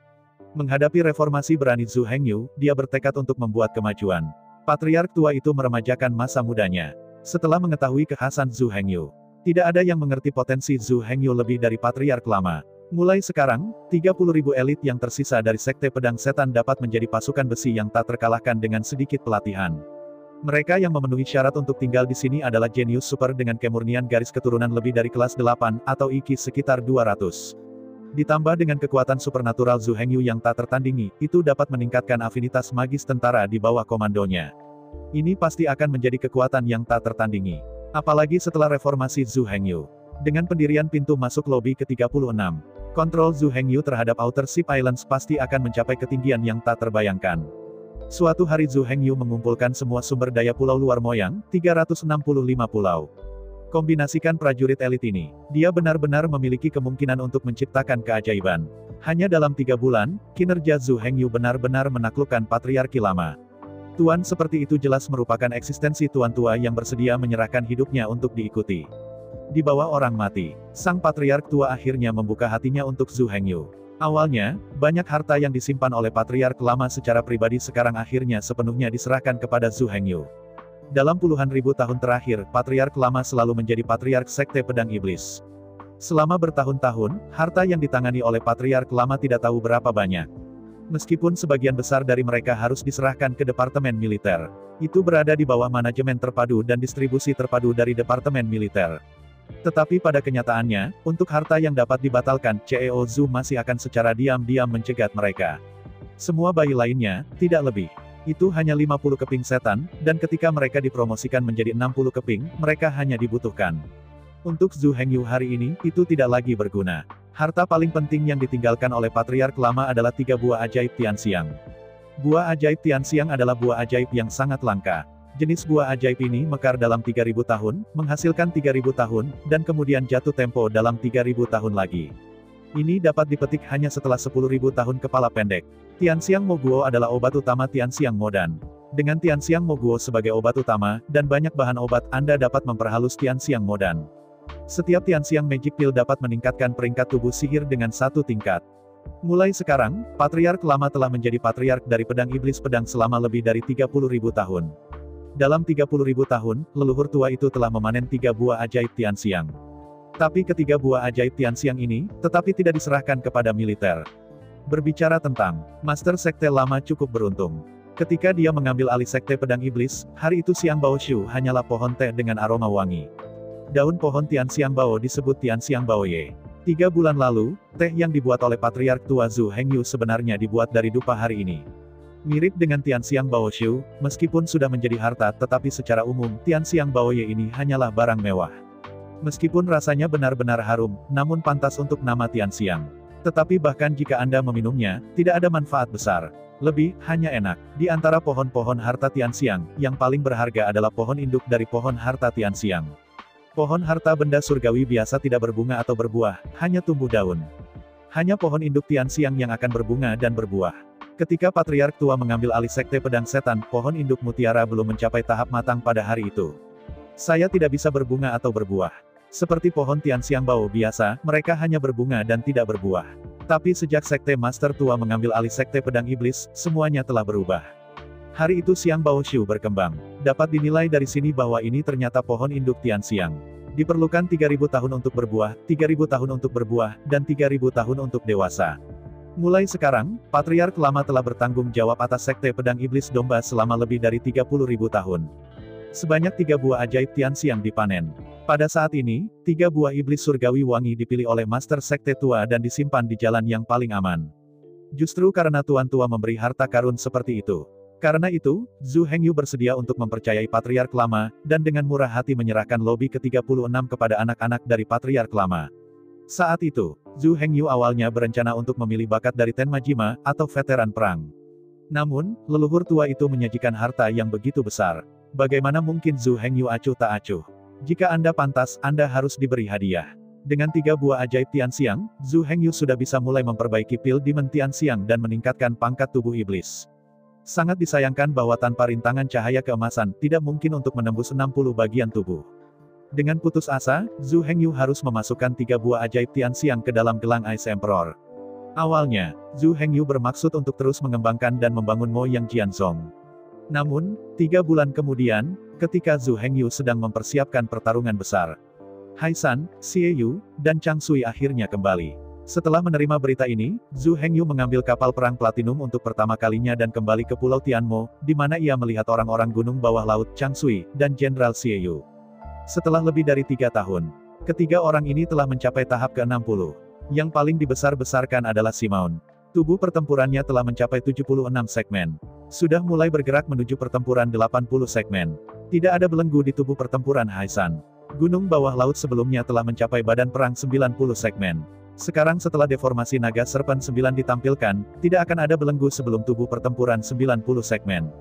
Speaker 2: Menghadapi reformasi berani Zhu Hengyu, dia bertekad untuk membuat kemajuan. Patriark tua itu meremajakan masa mudanya. Setelah mengetahui kekhasan Zhu Hengyu, tidak ada yang mengerti potensi Zhu Hengyu lebih dari Patriark Lama. Mulai sekarang, 30.000 elit yang tersisa dari Sekte Pedang Setan dapat menjadi pasukan besi yang tak terkalahkan dengan sedikit pelatihan. Mereka yang memenuhi syarat untuk tinggal di sini adalah jenius super dengan kemurnian garis keturunan lebih dari kelas 8, atau IQ sekitar 200. Ditambah dengan kekuatan supernatural Zhu Hengyu yang tak tertandingi, itu dapat meningkatkan afinitas magis tentara di bawah komandonya. Ini pasti akan menjadi kekuatan yang tak tertandingi. Apalagi setelah reformasi Zhu Hengyu. Dengan pendirian pintu masuk lobi ke-36, kontrol Zhu Hengyu terhadap Outer Ship Islands pasti akan mencapai ketinggian yang tak terbayangkan. Suatu hari Zhu Hengyu mengumpulkan semua sumber daya pulau luar Moyang, 365 pulau. Kombinasikan prajurit elit ini, dia benar-benar memiliki kemungkinan untuk menciptakan keajaiban. Hanya dalam 3 bulan, kinerja Zhu Hengyu benar-benar menaklukkan Patriarki Lama. Tuan seperti itu jelas merupakan eksistensi tuan tua yang bersedia menyerahkan hidupnya untuk diikuti. Di bawah orang mati, sang patriark tua akhirnya membuka hatinya untuk Zhu Hengyu. Awalnya, banyak harta yang disimpan oleh Patriark Lama secara pribadi sekarang akhirnya sepenuhnya diserahkan kepada Zhu Hengyu. Dalam puluhan ribu tahun terakhir, Patriark Lama selalu menjadi Patriark Sekte Pedang Iblis. Selama bertahun-tahun, harta yang ditangani oleh Patriark Lama tidak tahu berapa banyak. Meskipun sebagian besar dari mereka harus diserahkan ke Departemen Militer, itu berada di bawah manajemen terpadu dan distribusi terpadu dari Departemen Militer. Tetapi pada kenyataannya, untuk harta yang dapat dibatalkan, CEO Zhu masih akan secara diam-diam mencegat mereka. Semua bayi lainnya, tidak lebih. Itu hanya 50 keping setan, dan ketika mereka dipromosikan menjadi 60 keping, mereka hanya dibutuhkan. Untuk Zhu Hengyu hari ini, itu tidak lagi berguna. Harta paling penting yang ditinggalkan oleh Patriark Lama adalah 3 buah ajaib Tianxiang. Buah ajaib Tianxiang adalah buah ajaib yang sangat langka. Jenis buah ajaib ini mekar dalam 3.000 tahun, menghasilkan 3.000 tahun, dan kemudian jatuh tempo dalam 3.000 tahun lagi. Ini dapat dipetik hanya setelah 10.000 tahun kepala pendek. Tianxiang Moguo adalah obat utama Tianxiang Modan. Dengan Tianxiang Moguo sebagai obat utama, dan banyak bahan obat, Anda dapat memperhalus Tianxiang Modan. Setiap Tianxiang Magic Pill dapat meningkatkan peringkat tubuh sihir dengan 1 tingkat. Mulai sekarang, Patriark Lama telah menjadi Patriark dari Pedang Iblis Pedang selama lebih dari 30.000 tahun. Dalam 30.000 tahun, leluhur tua itu telah memanen 3 buah ajaib Tianxiang. Tapi ketiga buah ajaib Tianxiang ini, tetapi tidak diserahkan kepada militer. Berbicara tentang Master Sekte Lama cukup beruntung. Ketika dia mengambil alih Sekte Pedang Iblis, hari itu Xiang Bao Shu hanyalah pohon teh dengan aroma wangi. Daun pohon Tianxiang Bao disebut Tianxiang Bao Ye. 3 bulan lalu, teh yang dibuat oleh Patriark tua Zhu Hengyu sebenarnya dibuat dari dupa hari ini. Mirip dengan Tianxiang Bao Shu, meskipun sudah menjadi harta tetapi secara umum, Tianxiang Bao Ye ini hanyalah barang mewah. Meskipun rasanya benar-benar harum, namun pantas untuk nama Tianxiang. Tetapi bahkan jika Anda meminumnya, tidak ada manfaat besar. Lebih, hanya enak. Di antara pohon-pohon harta Tianxiang, yang paling berharga adalah pohon induk dari pohon harta Tianxiang. Pohon harta benda surgawi biasa tidak berbunga atau berbuah, hanya tumbuh daun. Hanya pohon induk Tianxiang yang akan berbunga dan berbuah. Ketika Patriark tua mengambil alih Sekte Pedang Setan, pohon induk mutiara belum mencapai tahap matang pada hari itu. Saya tidak bisa berbunga atau berbuah. Seperti pohon Tianxiang Bao biasa, mereka hanya berbunga dan tidak berbuah. Tapi sejak Sekte Master tua mengambil alih Sekte Pedang Iblis, semuanya telah berubah. Hari itu Xiang Bao Shu berkembang. Dapat dinilai dari sini bahwa ini ternyata pohon induk Tianxiang. Diperlukan 3.000 tahun untuk berbuah, 3.000 tahun untuk berbuah, dan 3.000 tahun untuk dewasa. Mulai sekarang, Patriark Lama telah bertanggung jawab atas Sekte Pedang Iblis Domba selama lebih dari 30.000 tahun. Sebanyak 3 buah ajaib Tianxiang dipanen. Pada saat ini, 3 buah iblis surgawi wangi dipilih oleh Master Sekte tua dan disimpan di jalan yang paling aman. Justru karena Tuan Tua memberi harta karun seperti itu. Karena itu, Zhu Hengyu bersedia untuk mempercayai Patriark Lama, dan dengan murah hati menyerahkan lobi ke-36 kepada anak-anak dari Patriark Lama. Saat itu, Zhu Hengyu awalnya berencana untuk memilih bakat dari Tenmajima, atau veteran perang. Namun, leluhur tua itu menyajikan harta yang begitu besar. Bagaimana mungkin Zhu Hengyu acuh tak acuh? Jika Anda pantas, Anda harus diberi hadiah. Dengan 3 buah ajaib Tianxiang, Zhu Hengyu sudah bisa mulai memperbaiki pil Demon Tianxiang dan meningkatkan pangkat tubuh iblis. Sangat disayangkan bahwa tanpa rintangan cahaya keemasan, tidak mungkin untuk menembus 60 bagian tubuh. Dengan putus asa, Zhu Hengyu harus memasukkan 3 buah ajaib Tianxiang ke dalam gelang Ice Emperor. Awalnya, Zhu Hengyu bermaksud untuk terus mengembangkan dan membangun Mo Yang Jianzong. Namun, 3 bulan kemudian, ketika Zhu Hengyu sedang mempersiapkan pertarungan besar, Haisan, Xie Yu, dan Chang Sui akhirnya kembali. Setelah menerima berita ini, Zhu Hengyu mengambil kapal perang platinum untuk pertama kalinya dan kembali ke Pulau Tianmo, di mana ia melihat orang-orang gunung bawah laut Chang Sui, dan Jenderal Xie Yu. Setelah lebih dari 3 tahun, ketiga orang ini telah mencapai tahap ke-60. Yang paling dibesar-besarkan adalah Simaun. Tubuh pertempurannya telah mencapai 76 segmen. Sudah mulai bergerak menuju pertempuran 80 segmen. Tidak ada belenggu di tubuh pertempuran Haisan. Gunung bawah laut sebelumnya telah mencapai badan perang 90 segmen. Sekarang setelah deformasi naga serpent 9 ditampilkan, tidak akan ada belenggu sebelum tubuh pertempuran 90 segmen.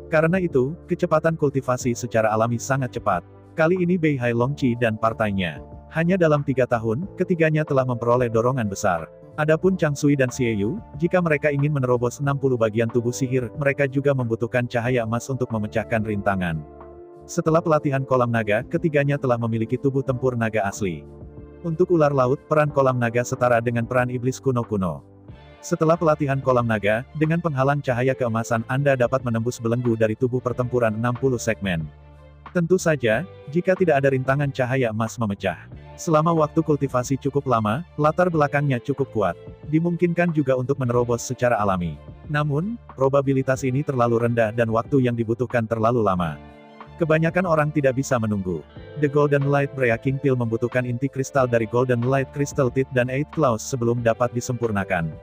Speaker 2: Karena itu, kecepatan kultivasi secara alami sangat cepat. Kali ini Bei Hai Longqi dan partainya. Hanya dalam 3 tahun, ketiganya telah memperoleh dorongan besar. Adapun Chang Sui dan Xie Yu, jika mereka ingin menerobos 60 bagian tubuh sihir, mereka juga membutuhkan cahaya emas untuk memecahkan rintangan. Setelah pelatihan kolam naga, ketiganya telah memiliki tubuh tempur naga asli. Untuk ular laut, peran kolam naga setara dengan peran iblis kuno-kuno. Setelah pelatihan kolam naga, dengan penghalang cahaya keemasan Anda dapat menembus belenggu dari tubuh pertempuran 60 segmen. Tentu saja, jika tidak ada rintangan cahaya emas memecah. Selama waktu kultivasi cukup lama, latar belakangnya cukup kuat. Dimungkinkan juga untuk menerobos secara alami. Namun, probabilitas ini terlalu rendah dan waktu yang dibutuhkan terlalu lama. Kebanyakan orang tidak bisa menunggu. The Golden Light Breaking Pill membutuhkan inti kristal dari Golden Light Crystal Teeth dan Eight Claws sebelum dapat disempurnakan.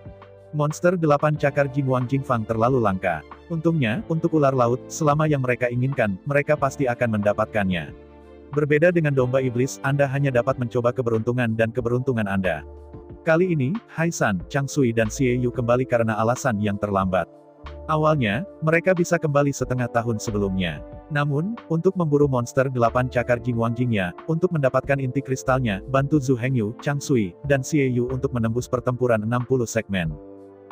Speaker 2: Monster 8 cakar Jingwang Jingfang terlalu langka. Untungnya, untuk ular laut, selama yang mereka inginkan, mereka pasti akan mendapatkannya. Berbeda dengan domba iblis, Anda hanya dapat mencoba keberuntungan dan keberuntungan Anda. Kali ini, Haisan, Chang Sui dan Xie Yu kembali karena alasan yang terlambat. Awalnya, mereka bisa kembali setengah tahun sebelumnya. Namun, untuk memburu monster 8 cakar Jingwang Jingya, untuk mendapatkan inti kristalnya, bantu Zhu Hengyu, Chang Sui, dan Xie Yu untuk menembus pertempuran 60 segmen.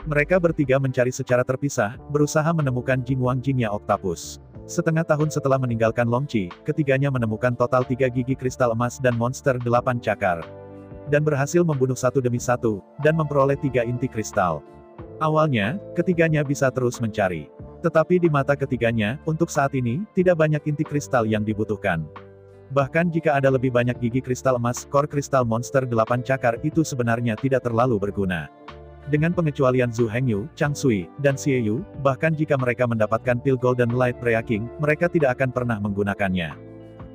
Speaker 2: Mereka bertiga mencari secara terpisah, berusaha menemukan Jingwang Jingya Octopus. Setengah tahun setelah meninggalkan Longqi, ketiganya menemukan total 3 gigi kristal emas dan monster 8 cakar. Dan berhasil membunuh satu demi satu, dan memperoleh 3 inti kristal. Awalnya, ketiganya bisa terus mencari. Tetapi di mata ketiganya, untuk saat ini, tidak banyak inti kristal yang dibutuhkan. Bahkan jika ada lebih banyak gigi kristal emas, core kristal monster 8 cakar itu sebenarnya tidak terlalu berguna. Dengan pengecualian Zhu Hengyu, Chang Sui, dan Xie Yu, bahkan jika mereka mendapatkan pil Golden Light Breaking, mereka tidak akan pernah menggunakannya.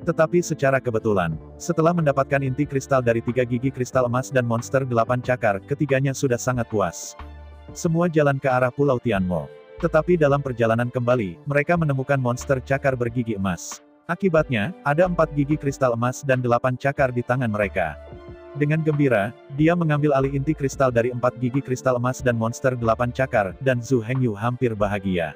Speaker 2: Tetapi secara kebetulan, setelah mendapatkan inti kristal dari 3 gigi kristal emas dan monster 8 cakar, ketiganya sudah sangat puas. Semua jalan ke arah Pulau Tianmo. Tetapi dalam perjalanan kembali, mereka menemukan monster cakar bergigi emas. Akibatnya, ada 4 gigi kristal emas dan 8 cakar di tangan mereka. Dengan gembira, dia mengambil alih inti kristal dari 4 gigi kristal emas dan monster 8 cakar, dan Zhu Hengyu hampir bahagia.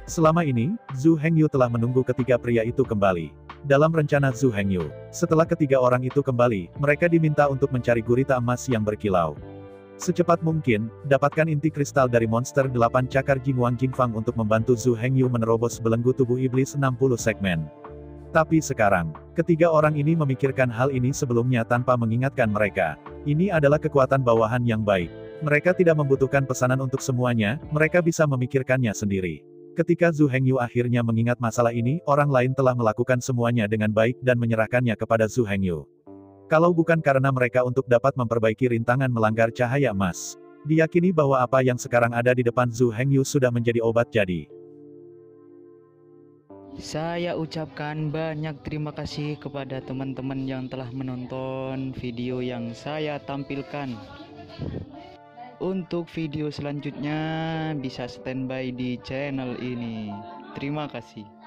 Speaker 2: Selama ini, Zhu Hengyu telah menunggu ketiga pria itu kembali. Dalam rencana Zhu Hengyu, setelah ketiga orang itu kembali, mereka diminta untuk mencari gurita emas yang berkilau. Secepat mungkin, dapatkan inti kristal dari monster 8 cakar Jingwang Jingfang untuk membantu Zhu Hengyu menerobos belenggu tubuh iblis 60 segmen. Tapi sekarang, ketiga orang ini memikirkan hal ini sebelumnya tanpa mengingatkan mereka. Ini adalah kekuatan bawahan yang baik. Mereka tidak membutuhkan pesanan untuk semuanya, mereka bisa memikirkannya sendiri. Ketika Zhu Hengyu akhirnya mengingat masalah ini, orang lain telah melakukan semuanya dengan baik dan menyerahkannya kepada Zhu Hengyu. Kalau bukan karena mereka untuk dapat memperbaiki rintangan melanggar cahaya emas. Diyakini bahwa apa yang sekarang ada di depan Zhu Hengyu sudah menjadi obat jadi.
Speaker 1: Saya ucapkan banyak terima kasih kepada teman-teman yang telah menonton video yang saya tampilkan. Untuk video selanjutnya bisa standby di channel ini. Terima kasih.